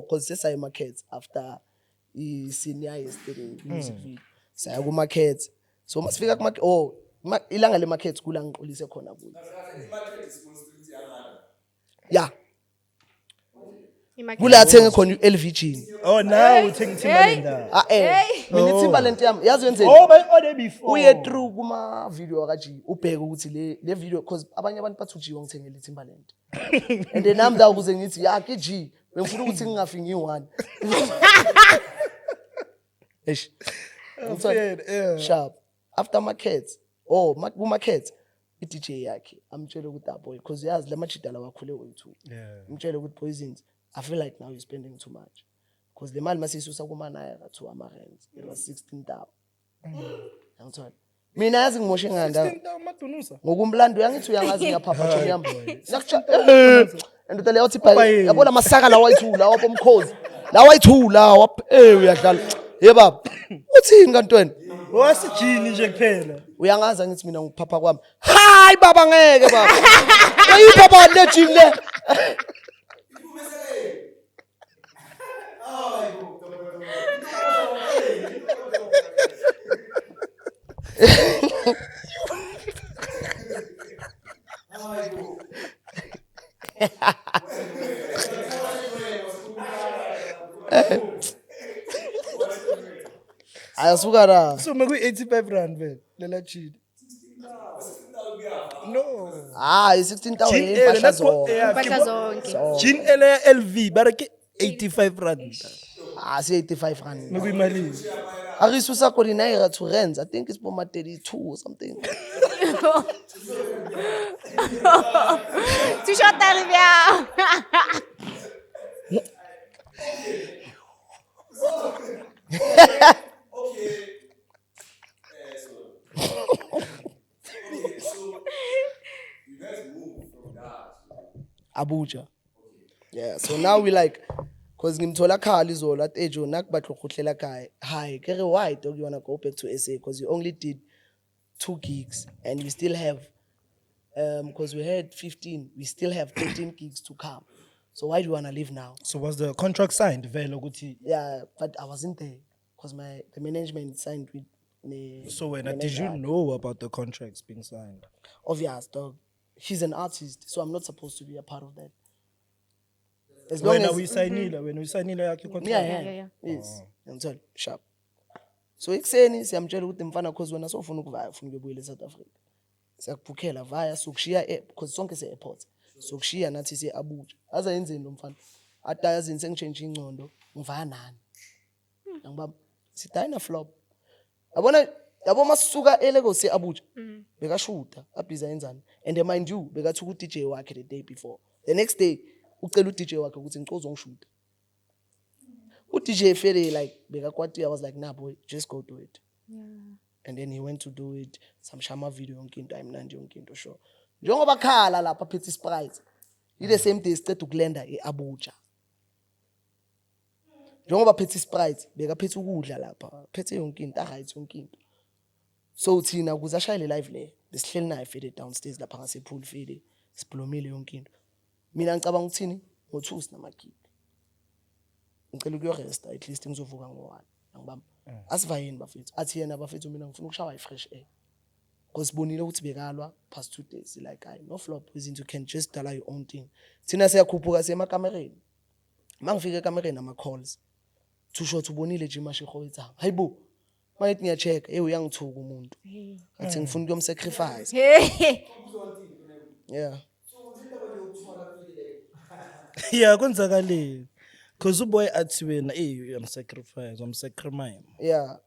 cause sesayi market after I senior yesterday music video. Saya ku market. So masifika ku market ilanga le market kula ngiqolise khona kuyo. Yeah. Kula athenga khona uLVG. Oh now uthenga Timbaland. Mina Timbaland yami yazi wenzeni? Oh by order before. Uye through kuma video akaji ubheke ukuthi le video cause abanye abantu bathi ujiwa ngithengele Timbaland. And then nami la ukuze ngithi yakhe G bengifuna ukuthi ngingafi ngi1. Eish. Sharp. After market. Ku market iDJ yakhe amtshela ukuthi boy because yazi lamajida la wakhule wethu. Ngitshela ukuthi Poisons I feel like now you're spending too much. Because the mali masisusa kuma naira to amarents. It was 16,000. Ngithola. Mina yazi ngimoshe nganda. 16,000 madunusa. Ngokumlando yangithi uyangazi ngiyapha John yami. Endoda leyo uthi bhayi yabona masaka la wayithula wapho umkhozi. La wayithula uyadlala. Ye baba. Uthini kantweni? Wasijini nje kuphela. Uyangaza ngithi mina nguphapha kwami. Hayi baba ngeke baba. Uyipapa le gym le. Ayasuka la. So maku 85 rand vele lela chini. No. 16,000 impahla zonke. Impahla zonke. Jean ele LV barake 85 rand. Si 85 rand. Maku imali. Arisusa ko naira to rents. I think it's for 32 or something. Tu chantes arrivé. Abuja. Yeah, so now we like cause ngimthola khali izola at age nakubatlo khutlela kai. Hi, kere why dog you wanna go back to SA cause you only did 2 gigs and we still have cause we had 15, we still have 13 gigs to come. So why do you wanna leave now? So was the contract signed vele ukuthi? Yeah, but I wasn't there cause the management signed with So when did you know about the contracts being signed? Obvious dog. He's an artist, so I'm not supposed to be a part of that. As When we signed yakhe contract. Yeah. Yes. Ngithola sharp. So ekseni siyamtshela ukuthi mfana cause wena sofuna ukuvaya ufuna ukubuyela eSouth Africa. Siyakubhukhela vaya sokushiya because sonke se-airport. Sokushiya nathi se-Abuja. Aza yenzeni lo mfana? Atayazini sengichange ingcondo ngivaya nani. Ngibaba sidayina flop. Yabo masuka eLagos se-Abuja. Bekashuta abhiza yenzani. And mind you bekathi ku DJ wakhe the day before. The next day ucela uDJ wakhe ukuthi ngicela uzongishuta. uDJ Ferry like bekakwati I was like nah boy just go do it. And then he went to do it some shama video yonke into ayimnandi yonke into sure. Njengoba khala lapha phethe Sprite. The same day siceda ukulenda eAbuja. Njengoba phethe Sprite bekaphethe ukudla lapha phethe yonke into right yonke into. So thina ukuze ashayele live le besihleli naye Fede downstairs lapha ngase pool Fede siblomile yonke into. Mina ngicabanga ukuthini ngo2 sinamagig. Ngicela ukuyorest at least ngizovuka ngo1 ngibamba. Asivayeni bafethu athi yena bafethu mina ngifuna ukushawa fresh air. Because bonile ukuthi bekalwa past 2 days like I no flop izinto you can just dala your own thing. Thina siyakhuphuka semakamereni. Mangifika ekamereni ama calls. Too short ubonile nje imashego etsanga. Hayibo. Mayithi ngiyacheck, uyangithuka umuntu. Athi ngifuna ukuyomsacrifice. Hey. Yeah. Yeah, kwenzakale. Cause uboy athi wena uyamsacrifice, umsacrifice. Yeah.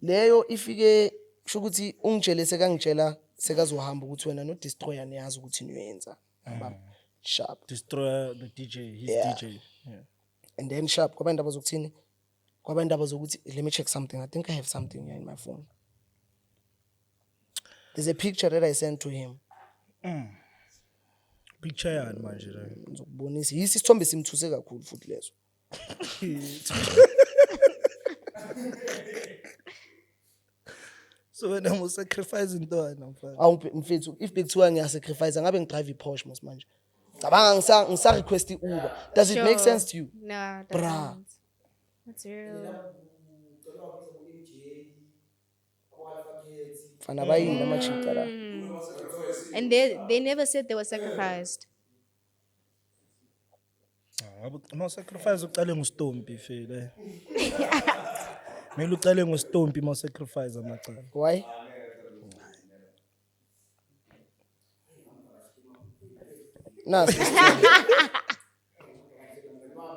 Leyo ifike kusho ukuthi ungitshele sekangitshela sekazohamba ukuthi wena no destroyer niyazi ukuthi niyenza. Sharp. Destroy the DJ, his Yeah. DJ. Yeah. And then sharp kwaba indaba zokuthini? Kwaba indaba zokuthi let me check something. I think I have something here in my phone. There's a picture that I sent to him. Picture yani manje la. Ngizokubonisa. Yisi isithombe simthuse kakhulu futhi leso. So wena mo sacrifice intwana mfana. Mfethu if bekuthiwa ngiyasacrifice ngabe ngidrive iPorsche mos manje. Cabanga ngisa request iUber. Does it make sense to you? Nah, that Bruh. doesn't. That's real. Fana bayini amachita la. And they never said they were sacrificed. Mo sacrifice uqale ngustompi phela. Mele uqale ngustompi mo sacrifice amacala. Why? Nasi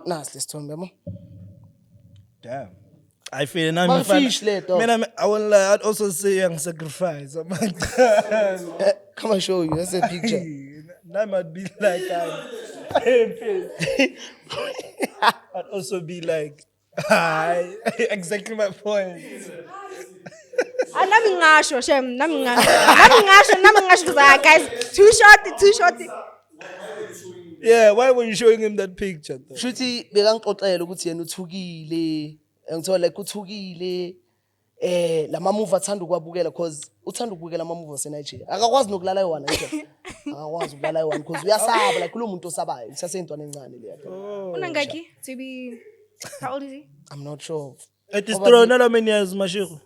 lesithombe yabo. Damn. I feel now Mafish le dog. I won't lie, I'd also say I'm sacrifice. Amacala. Come and show you. That's a picture. That might be like I'd also be like exactly my point. Nami ngasho shem, nami ngasho guys. Too short. Yeah, why were you showing him that picture though? Shuthi bekangixoxela ukuthi yena uthukile. Ngithola like uthukile. Lama movie athanda ukwabukela because uthanda ukubukela ama movie aseNigeria. Akakwazi nokulala ewana nje. Akakwazi ukulala ewana because uyasaba like kulo muntu osabayo. Kusasentwana encane le yakhe. Unangaki to be how old is he? I'm not sure. It is thrown how many years, Mashiro?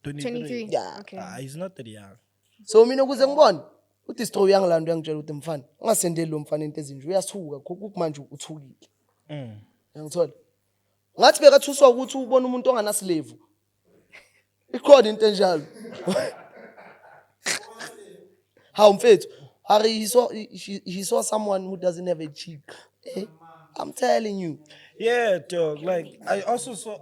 23. Yeah. Okay. He's not that young. So mina ukuze ngibone uDestroy uyangilanda uyangitshela ukuthi mfana ungasendeli lo mfana into ezinje uyasuka kumanje uthukile. Ngithola. Ngathi bekathuswa ukuthi ubone umuntu onganaslave. Ikhona into enjalo. How mfethu? Ari he saw someone who doesn't have a cheek. I'm telling you. Yeah, dog. Like I also saw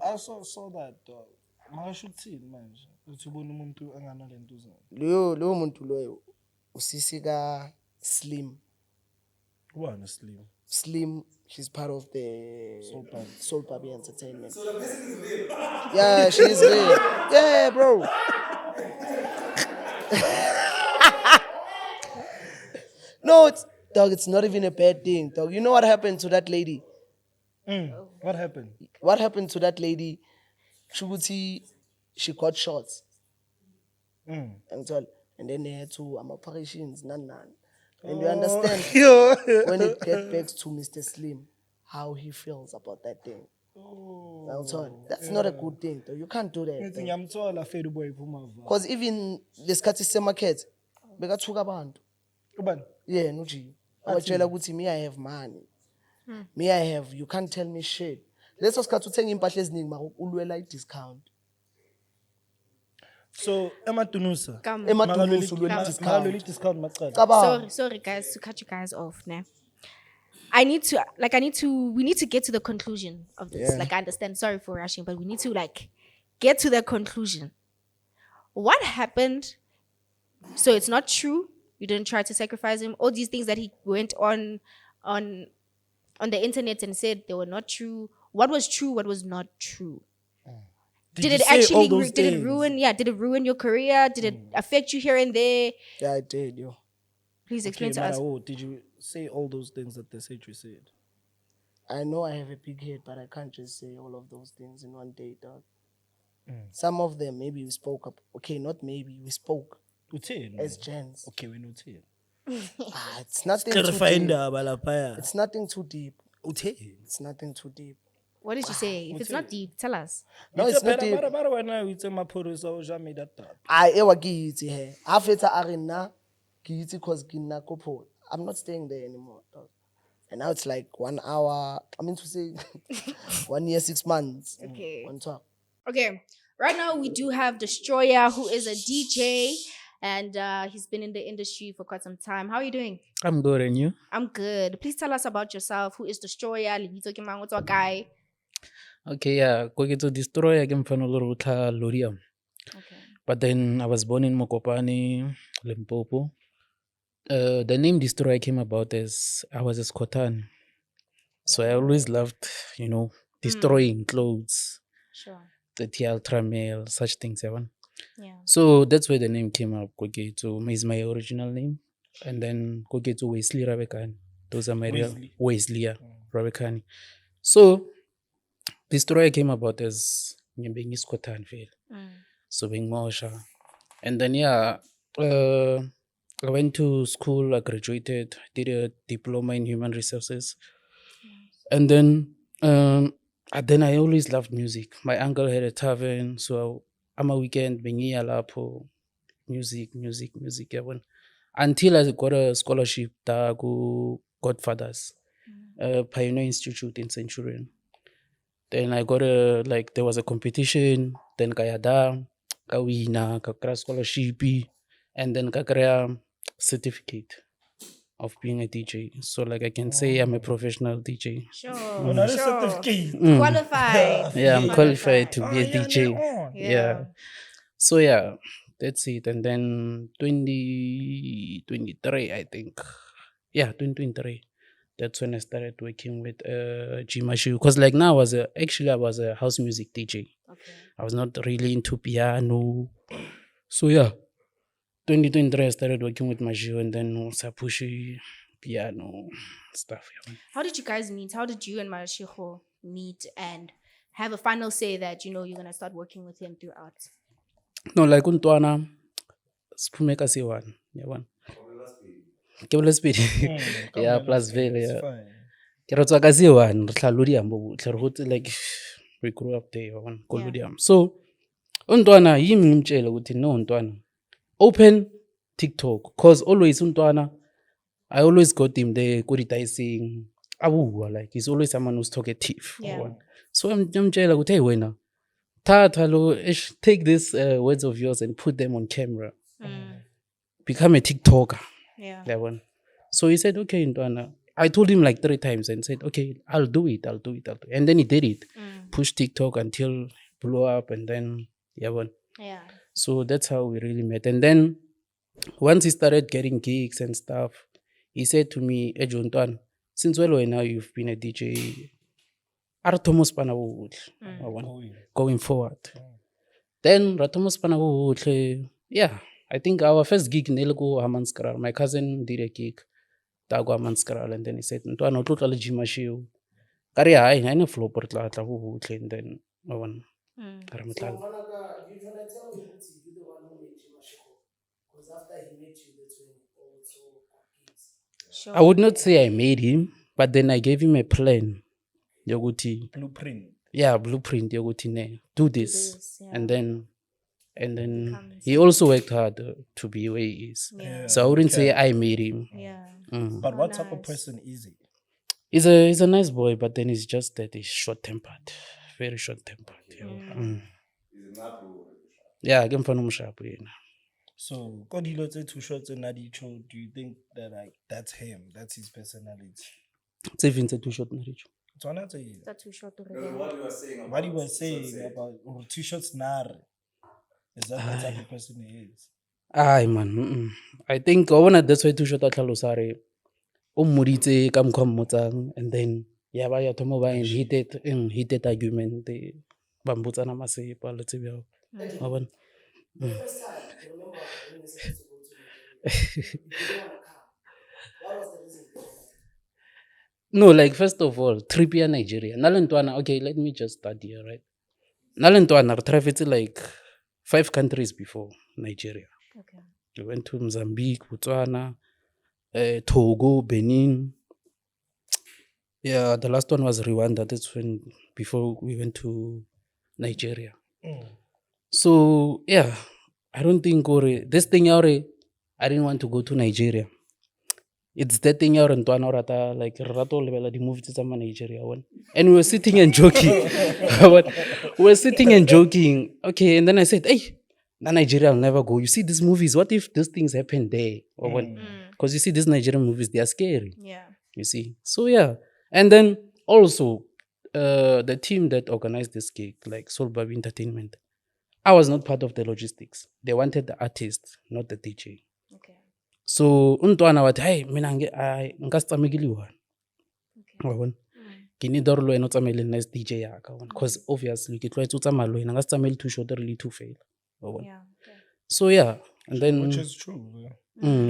that dog. Makashukuthini manje? Uthi ubona umuntu anganalento zona. Lo muntu loyo usisi ka Slim. Honestly. Slim, she's part of the Soul Papi Entertainment. Yeah, she's real. Yeah, bro. No, it's not even a bad thing, dog. You know what happened to that lady? What happened? What happened to that lady? She got shots. And then they had to operations, none. And you understand when it gets back to Mr. Slim, how he feels about that thing. That's not a good thing, though. You can't do that. Because even lesikhathi semarket, bekathuka abantu. Ubani? Yeah, Nuji. Abatshela ukuthi me I have money. Me I have, you can't tell me shit. Leso sikhathi uthenga impahla eziningi mara ulwela i-discount. So, Ematunusa. Ematunusa ulwela i-discount. Discount macala. Sorry guys, to cut you guys off now. we need to get to the conclusion of this. Yeah. Like, I understand, sorry for rushing, but we need to get to the conclusion. What happened? So it's not true. You didn't try to sacrifice him. All these things that he went on the internet and said they were not true. What was true? What was not true? Did it ruin your career? Did it affect you here and there? Yeah, I did, yo. Please explain to us. Did you say all those things that they said you said? I know I have a big head, but I can't just say all of those things in one day, dog. Some of them, maybe we spoke up. Okay, not maybe, we spoke as gents. Okay, we're not here. It's nothing too deep. It's It's nothing too deep. okay. It's nothing too deep. What did you say? If it's not deep, tell us. No, it's not deep. I ever give here. After arena, give cause I'm not staying there anymore, dog. and now it's like 1 hour. I mean to say 1 year 6 months. Okay. On top. Okay, right now we do have Destroyer, who is a DJ, and he's been in the industry for quite some time. How are you doing? I'm good, and you? I'm good. Please tell us about yourself. Who is Destroyer? Lebitso ke mang? What's our guy? Okay, yeah. Kogetso Destroyer ke mfana lorutla Loriam. Okay. But then I was born in Mokopane, Limpopo. The name Destroyer came about as I was a Scotan. So I always loved, destroying clothes, Sure. the ultra male, such things. Yeah. So that's where the name came up. Kogetso is my original name. And then Kogetso Wesley Rabekani. Those are my real Wesley, yeah, Rabekani. So Destroyer came about as being Scotan feel. So being Mosha. And then I went to school, I graduated, did a diploma in human resources. And then I always loved music. My uncle had a tavern, so I'm a weekend being lapo music, yabona. Until I got a scholarship to go Godfathers, Pioneer Institute in Centurion. Then I got there was a competition, then kayada, kawina, kakra scholarship, and then kakra certificate of being a DJ. So like I can say I'm a professional DJ. Sure. Another Sure. certificate. Qualified. Yeah, I'm qualified to be a yeah, DJ. yeah. Yeah. So yeah, that's it. And then 2023, I think. Yeah, 2023. That's when I started working with Jimashu. Because like now I was a house music DJ. Okay. I was not really into piano. So yeah, 2023 I started working with Mashu, and then Sapushi, piano, stuff. Yeah. How did you guys meet? How did you and Marashiho meet and have a final say that you're gonna start working with him throughout? No, like untwana siphume kasi-1 yabona ke bolela Sepedi. Yeah, plus vele, yeah. Ke re tswa kasi-1 re tlhalodiam bo botlhe re gotse like we grew up there yabona kolodiam. So untwana yimi ngimtshele ukuthi no untwana open TikTok, cause always untwana I always got him there koditaising abuwa, like he's always someone who's talkative. Yeah. Yabona. So ngimtshela ukuthi hey wena Tata, take these words of yours and put them on camera. Become a TikToker. Yeah. That one. So he said, okay, Ntwana. I told him like 3 times and said, okay, I'll do it. And then he did it. Pushed TikTok until it blew up, and then one. Yeah. So that's how we really met. And then once he started getting gigs and stuff, he said to me, hey, Ntwana, since now you've been a DJ, Aratomos going forward. Then Ratomos yeah, I think our first gig Nelgo Hamanskral. My cousin did a gig, Tago Hamanskral, and then he said, Ntwana total Jimashiu. Karia I know flow portla and then one. So, Vanaka, you trying to tell me that you're the one who made Jimashiko? Because after he met you, that's when he also got gigs. Sure. I would not say I made him, but then I gave him a plan. Yoguti. Blueprint. Yeah, blueprint. Yoguti ne. Do this. yeah. And then he also worked hard to be where he is. Yeah. So I wouldn't say I made him. Yeah. But what type of person is he? He's a nice boy, but then he's just that he's short-tempered. Very short-tempered. Yeah, I came from Mushapu. So, Kodilo too short and Nadicho, do you think that like that's him? That's his personality? It's even too short, Naricho. So not say That's too short to what you were saying about too shorts nar. Is that the type of person he is? Ay man, I think that's why too short at Halosare. Muritse kam motsang, and then ba ya thomo ba heated argument the bambutsa na masepa let's be out. The first time, you remember when we said to go to Nigeria, you didn't want to come. What was the reason behind that? No, like first of all, trip here Nigeria. Nalentwana, okay, let me just start here, right? Nalentwana traveled like 5 countries before Nigeria. Okay. We went to Mozambique, Botswana, Togo, Benin. Yeah, the last one was Rwanda. That's when before we went to Nigeria. So yeah, I don't think this thing I didn't want to go to Nigeria. it's that thing ya gore ntwana o rata like re rata go lebelela di-movie tse tsa ma Nigeria one. And we were sitting and joking. We were sitting and joking. Okay, and then I said, hey, na Nigeria, I'll never go. You see these movies, what if these things happen there? Because you see these Nigerian movies, they are scary. Yeah. You see. So yeah. And then also the team that organized this gig, like Soul Baby Entertainment, I was not part of the logistics. They wanted the artist, not the DJ. Okay. So untwana wathi hey mina nka se tsamaye ke le one. Wa bona? Ke need gore lo ena o tsamaye le nna as DJ yaka one because obviously ke tlwaetse o tsamaya le wena nka se tsamaye le two shot le two fail. Wa bona? Yeah. So yeah, and then Which is true. Yeah.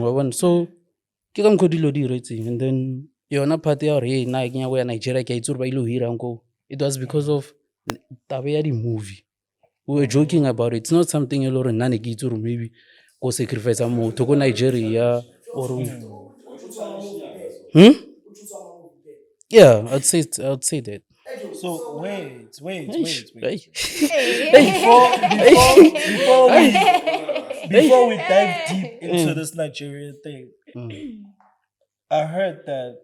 wa bona. So ke ka mokgwa dilo di iretseng and then yona part ya gore hey na ke nya go ya Nigeria ke a itse gore ba ile go hira nko. It was because of taba ya di-movie. We were joking about it. It's not something you learn nane ke itse gore maybe go sacrifice motho go Nigeria or yeah, I'd say that. So wait. Hey. Before we dive deep into this Nigerian thing, I heard that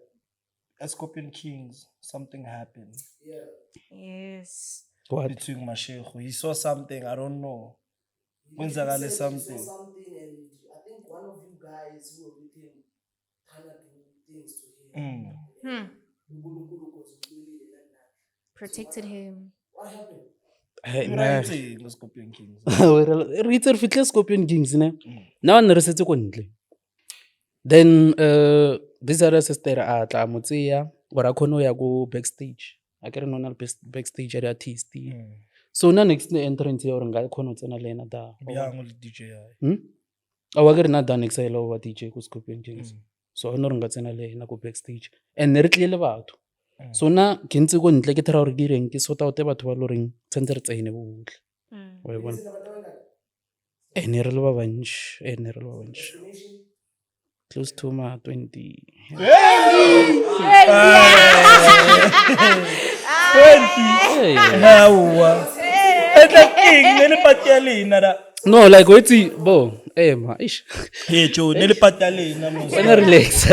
at Scorpion Kings something happened Yes. What? between Mashego. He saw something, I don't know. Kwenzakale something. And I think one of you guys who were with him kind of do things to him. Protected him. What happened? Hey, What nah. are you saying, the Scorpion Kings? Re itse re fitlhe Scorpion Kings ne. Now ne re setse ko ntle. Then this other sister a tla mo tseya gore a khone go ya go backstage. A ke re nona le backstage ya artist. So na next entrance ya gore nga khone go tsena le ena da. Beyond with DJ. Awa ke re na da next ile over DJ ko Scorpion Kings. So no re nga tsena le ena go backstage. And ne re tle le batho. So na ke ntse go ntle ke thera gore ke reng ke sort out batho ba lo reng tsentse re tsene botle. Wa bona? Ne re le ba bantši. Close to ma 20. No, like wait, bo, ma, ish. Hey Joe, nele patalena mo. Wena relax.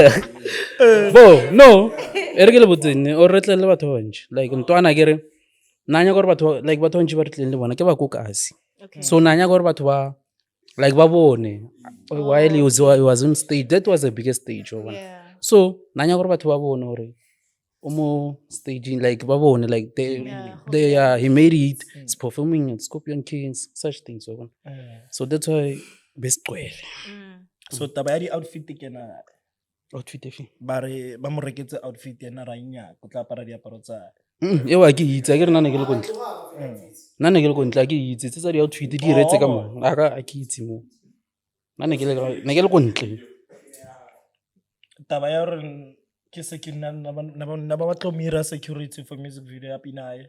Bo, no. Ere ke le botsene, o re tle le batho ba bantši. Like ntwana ke re nanya gore batho like batho bantši ba re tleng le bona ke ba kokasi. So nanya gore batho ba like ba bone while he was on stage. That was the biggest stage. Yeah. So nanya gore batho ba bone gore o mo staging like ba bone like they he made it. He's performing at Scorpion Kings, such things. So that's why best well. So taba ya di outfit ke na Outfit efe? ba mo reketse outfit ena ra nya go tla para diaparo tsa. Ewa ke itse a ke re nane ke le ko ntle. Nane ke le ko ntle a ke itse tse tsa di outfit di iretse ka mong. A ke itse mo. Nane ke le ko ntle. Taba ya re ke se ke nna na ba batlo mira security for music video ya Pinae.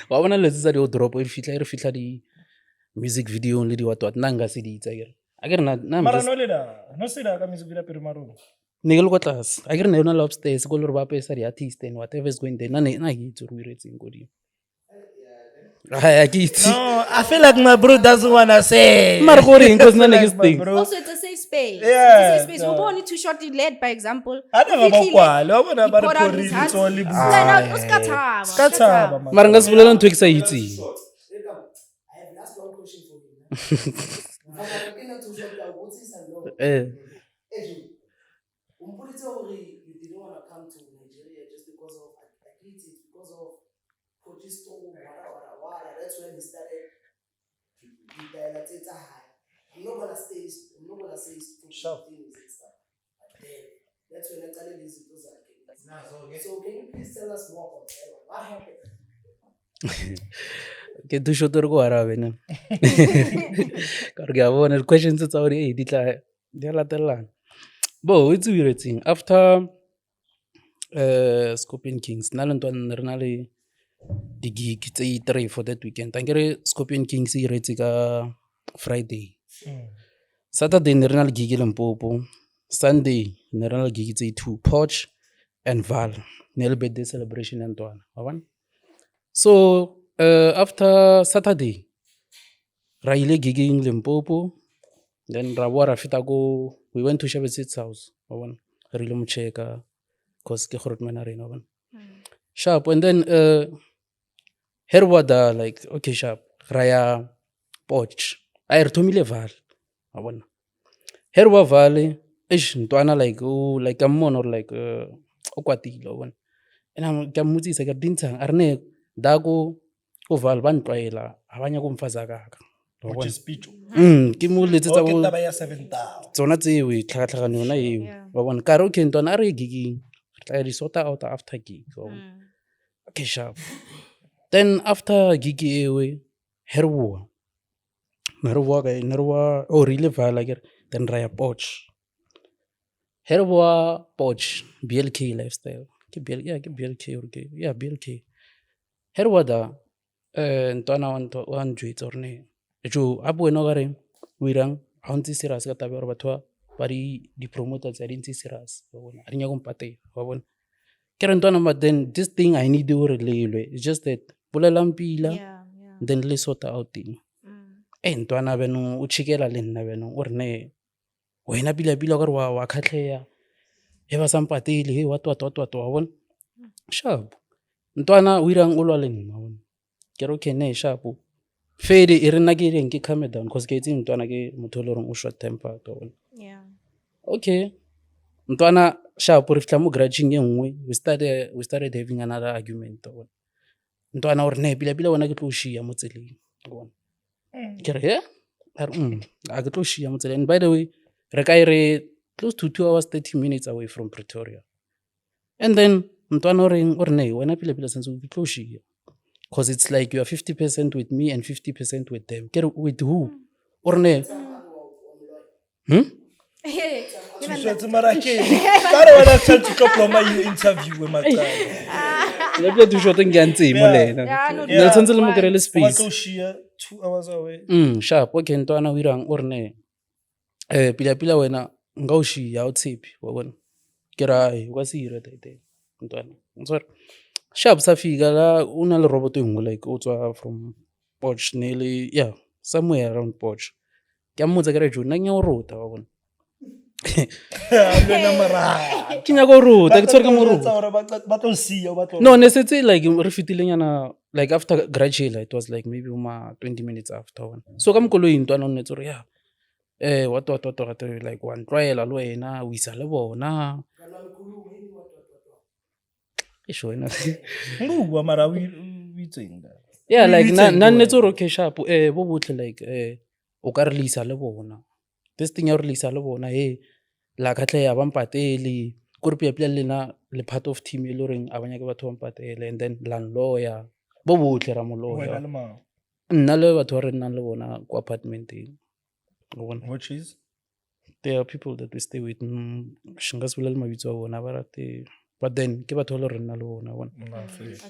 Wa bona le tsa di drop e fitla di music video le di what nanga se di itse a ke re na Mara no se da ka music video pero maro. ne ke le ko tlase a ke re na yona upstairs go le re ba pesa di artist and whatever is going there na ke itse re iretseng go di I get No, I feel like my bro doesn't wanna say. Mara gore because na next thing. Also, it's a safe space. Yeah, It's a safe space. We're only too shortly led, by example. I never bakwale, wa bona ba re He poured out his porili heart. tsoli bu. Wena, uskathaba, Skathaba. Mara nga se bolela ntho e ke sa itseng. I have last one question for you. You didn't want to come to Nigeria just because of activities, because of Kojisto, wada. That's when he started the dilator high. I'm not gonna say it's too things and stuff. But then that's when I started this So can you please tell us more about that one? What happened? Ke tu shotor go arabe na. Ka re ga bona questions tsa hore di latelang. Bo it's iretseng after Scorpion Kings na le ntwana re na le di gig tse 3 for that weekend. Tankere Scorpion Kings iretse ka Friday. Saturday ne re na le gig le Mpopo. Sunday ne re na le gig tse 2 Porch and Val. Ne le birthday celebration ya ntwana. Wa bona? So after Saturday ra ile gigging Limpopo Then ra fita go, we went to Shabesit's house. Really mo checka cause ke gore mana rena bona. Sharp, and then here wada like okay sharp raya poch ay re thomile vale wa bona here wa vale ish ntwana like a mon or like o kwatile wa bona ena ka mmutsisa ka dintshang a rene da go vale ba ntwaela abanya go mfaza kaka wa Which bona is speech. ke mo letsetsa Okay, bo taba ya 7,000. tsona tseo tlhagatlhagano yona eo wa bona ka re okay ntwana a re giging re tla di sort out after gig wa bona. Okay sharp. Then after gigi ewe herwa oh really vala ke then raya poch herwa poch BLK lifestyle ke BLK or ke BLK herwa da ntwana wa njwetsa orne jo a bueno ga re o irang ha ntse serious ka tabe gore batho ba di promoters ya dintse serious wa bona a di nyaka mpate wa bona ke re ntwana but then this thing I need to relay it's just that bolelang pila then le sort out thing ntwana beno o chikela le nna beno o rene wena pila gore wa khatlheya e ba sampatile he what wa bona sharp ntwana o irang o lwa le nna bona ke re okay ne sharp fede e re nna ke reng ke calm down cause ke itse ntwana ke motho le reng o short temper to bona okay ntwana sharp re fitla mo grudging engwe we started having another argument to bona ntwana o re ne pila wena ke tlo shia mo tseleng bona ke re a ke tlo shia mo tseleng by the way re ka ire close to 2 hours 30 minutes away from Pretoria and then ntwana o re ne wena pila sense o tlo shia because it's like you are 50% with me and 50% with them ke re with who o re ne Tshwetse mara ke kare wena tshwetse diploma you interview we matsana. le ple tu shot ngantse mo lena le tsentse le mo kere le Wa space tlo shia 2 hours away. sharp okay ntwana o irang o re ne pila wena nga o shia o tshepi wa bona ke ra o ka se ire tete ntwana sorry sharp sa fika la una le robot engwe like o tswa from Poch nearly somewhere around Poch ke mmotsa ke re jo nna nya o rota wa bona Lena mara. ke nya go rota ke tsore ke mo rota Ba tlo sia ba tlo. no ne setse like re fitileng like after graduate it was like maybe 20 minutes after one so ka mkoloi ntwana o nne tsore what like one trial lo wena o isa le bona e shona Ngwa mara we itseng da. like nne tsore okay sharp bo botle like o ka release le bona this thing ya release le bona la khatle ya bampateli gore pia lena le part of team e loreng abanya ke batho bampatele and then land lawyer bo botle ra Wena molawyer le ma. nna le batho ba re nna le bona ko apartmenteng o bona Which is there are people that we stay with shinga se bolela mabitso a bona ba rate but then ke batho ba le re nna le bona bona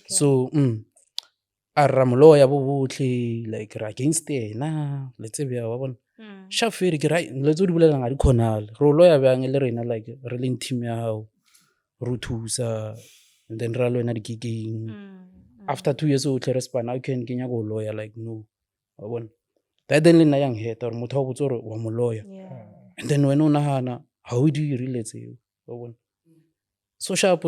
so a ra molawyer bo botle like ra against ena le tsebe ya wa bona sha fere ke right le tso di bolelang a di khonale ro lawyer bang le rena like re leng team ya hao ro thusa and then ra lwena di giging after 2 years o tle respond I can kenya go lawyer like no wa bona that then le nna yang heta or motho wa botsore wa mo lawyer and then wena o nahana how do you relate you wa bona so sharp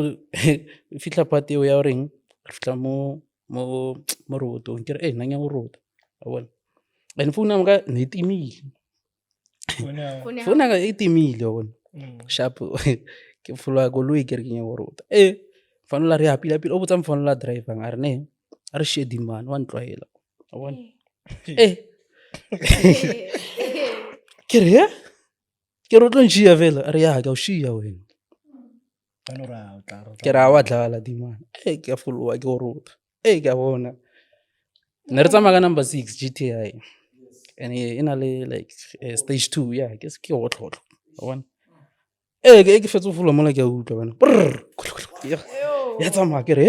fitla party ya reng re fitla mo roto ke re nna nya go rota wa bona and phone mga ne timile phone nga itimile wa bona sharp ke fulwa go lui ke re nya go rota fanula re happy o botsa mfanula driver a re ne a re shedi man wa ntloela wa bona ke re ke ro tlo njia vela a re ya ga o shia wena Anora tla. ke ra wa dlala di man ke fulwa ke go rota ke a bona ne re tsamaya ka number 6 GTI and ina le like stage 2 ke se ke go tlhotlo wa bona ke fetso fulwa mola ke a utlwa bana ya tsamaya ke re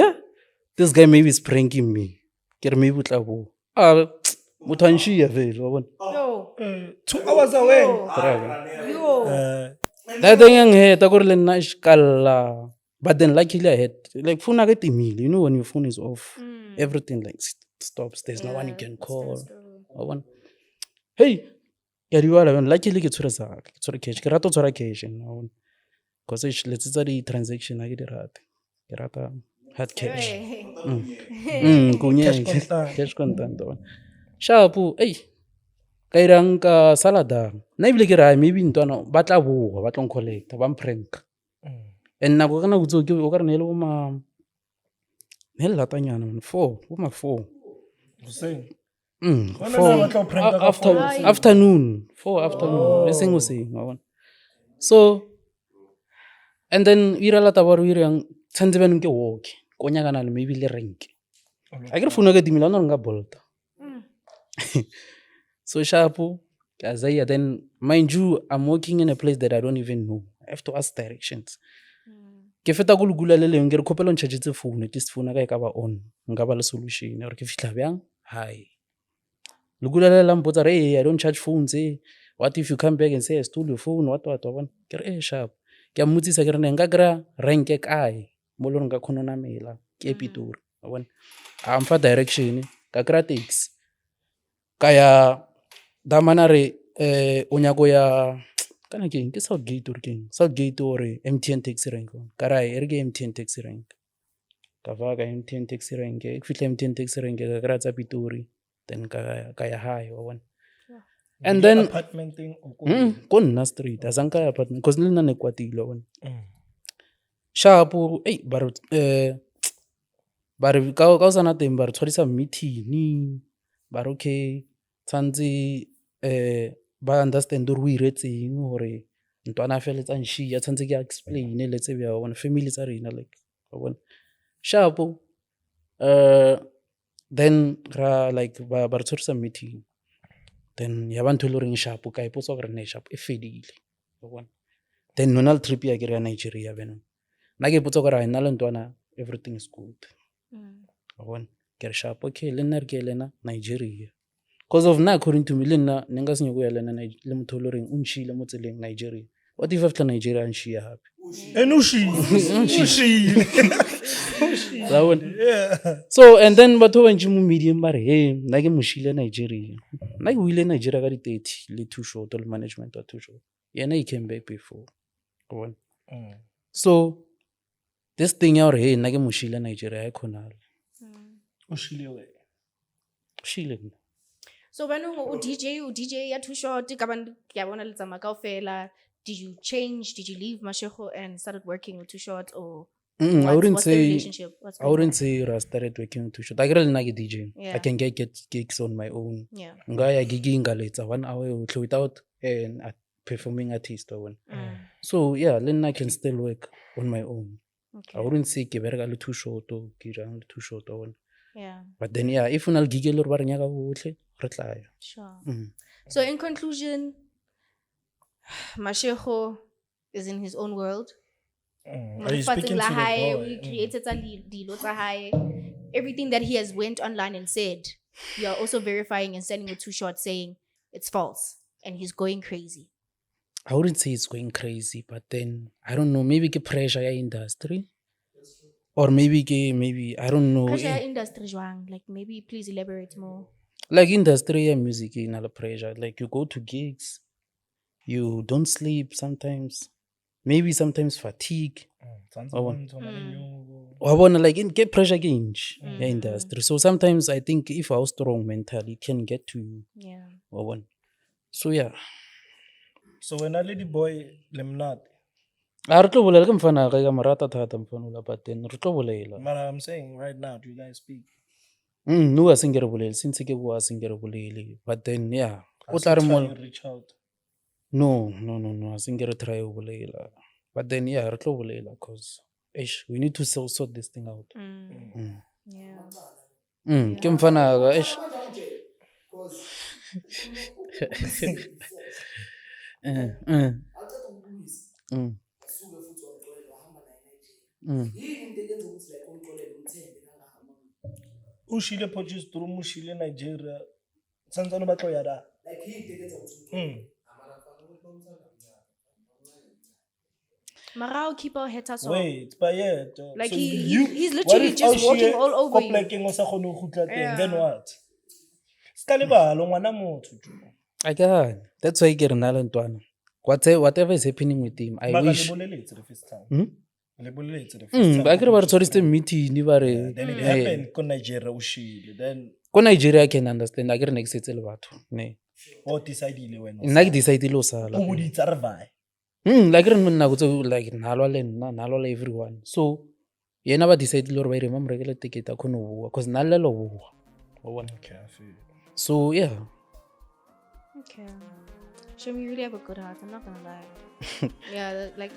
this guy maybe is pranking me ke re maybe tla bo motho a nshia vele wa bona 2 hours away. that thing yang heta gore le nna iskalla but then luckily I had like phone ga timile you know when your phone is off everything like stops there's no one you can call wa bona hey ke a di bala bjone luckily ke tshwere saka ke tshwere cash ke rata ho tshwara cash nna bona cause letse tsa di-transaction ha ke di rate ke rata hard cash Cash contant. cash contant bona sharpo ka irang ka salada nna ebile ke ra maybe ntwana ba tla boga ba tlo collecta ba mprank and nako ka nako tseo o ka re ne le bo ma ne le latanyana man 4 bo ma 4 Hoseng. Four. Wena ba tla o pranka ka After- phone hoseng. afternoon 4 afternoon e seng hoseng wa bona so and then o irela taba re o irang tshwanetse banong ke walk ko nyakana le maybe le renke a ke re founa ka dimela ona re nka bolta so sharpo ke a zaya then mind you I'm working in a place that I don't even know I have to ask directions ke feta ko legula le leng ke re khopelo ntšhatšetse phone at least phone ka e ka ba on nka ba le solution gore ke fitlha bjang hi legula le la mpotsa re I don't charge phones what if you come back and say I stole your phone what wa bona ke re sharp ke a mmotsisa ke re ne nka kry-a renke kae mo le gore nka kgona go namela ke epitori wa bona a mfa direction ka kry-a taxi ka ya damana re o nyako ya kana keng ke Southgate or keng Southgate or MTN taxi rank ka ra e re ke MTN taxi rank ka va ka MTN taxi rank ke fitlha MTN taxi rank ka kry-a tsa Pitori then ka ya high wa bona and then apartment thing o ko. ko nna street azanka ya apartment because le nna ne kwatile wa bona sharpo ba re ka o sana teng ba re tshwarisa meeting ba re okay tshwantse ba understand gore o iretseng gore ntwana a feletsa nshia tshwantse ke explain le tsebe ya bona family tsa rena like wa bona sharpo then ra like ba re tshwarisa meeting then ya ba ntho le reng sharpo ka ipotsa gore ne sharpo e fedile wa bona then nona le trip ya ke re ya Nigeria bena nna ke ipotsa gore a nna le ntwana everything is good wa bona ke re sharpo okay le nna re ke lena Nigeria because of na according to me le nna ne nka se nyako ya lena le motho le reng o ntšhile mo tseleng Nigeria what if after Nigeria a ntšhia hape la bona so and then batho ba bantši mo medium ba re he nna ke mošile Nigeria nna ke wile Nigeria ka di-30 le Too Short le management wa Too Short yena he came back before wa bona so this thing ya gore he nna ke mošile Nigeria ya khonala O shile we. šile nna So when o DJ ya Too Short ka ba ke a bona le tsama kaofela, did you change, did you leave Mashego and started working with Too Short or I wouldn't what's the say relationship? What's I going wouldn't on? say I started working with Too Short. I get like DJ. Yeah. I can get gigs on my own. Yeah. Ngaya gigi ngaletsa 1 hour without an performing artist or one. So yeah, then I can still work on my own. Okay. I wouldn't say ke bereka le Too Short or ke jang le Too Short or one. Yeah. But then yeah, if una le gig le ba re nyaka botlhe re tla ya. Sure. Mm. So in conclusion, Mashego is in his own world. Are you speaking to the boy? We created dilo tsa hae. Everything that he has went online and said, you are also verifying and sending a Too Short saying it's false and he's going crazy. I wouldn't say it's going crazy, but then I don't know, maybe ke pressure ya industry. Or maybe I don't know. Pressure industry jwang, like maybe please elaborate more. Like industry and music in a pressure. Like you go to gigs, you don't sleep sometimes, maybe sometimes fatigue. I wanna like get pressure change industry. So sometimes I think if I was strong mentally, it can get to you. Yeah. So yeah. So when I lady boy lemnat, A re tlo bolela ke mfana ka marata thata mfanola but then re tlo bolela. but I'm saying right now, do you guys speak? No a sengere bolele since ke bua sengere bolele but then yeah. O tla re Try mo to reach out. No, a sengere try o bolela. But then yeah, re tlo bolela cause we need to sort this thing out. Yeah. Ke mfana ka Ushile purchase through Mushile Nigeria. Sanzano batlo yada. Marao keep our head us Wait, but yeah. Like so he's what literally if just Ushile walking all over you. koplekeng o sa kgone go khutla teng, Yeah. then what? Ska lebalo ngwana motho jo. I can. That's why I get an Tuan. Whatever is happening with him, I Maka wish. liboleletse the first time. Hmm? Liboleletse the first time. I get about sorry meeting. Yeah, then it happened ko Nigeria ushile. Then Ko Nigeria I can understand. I get next settle batho. Ne. what decided when? Nna ke decide lo sala. Who did survive? Like re nna go tso like nalwa le nna nalwa le everyone. So yena ba decide lo re ba ire mamre ke le ticket a khono bua cuz nalla lo bua. Wa bona? Okay, I feel. So yeah. Okay. Shem, you really have a good heart. I'm not gonna lie. Yeah, like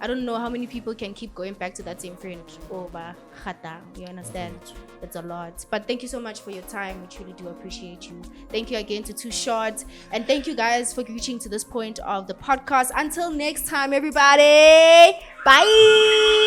I don't know how many people can keep going back to that same friend over khata. You understand? It's a lot. But thank you so much for your time. We truly do appreciate you. Thank you again to Too Short, and thank you guys for reaching to this point of the podcast. Until next time, everybody. Bye.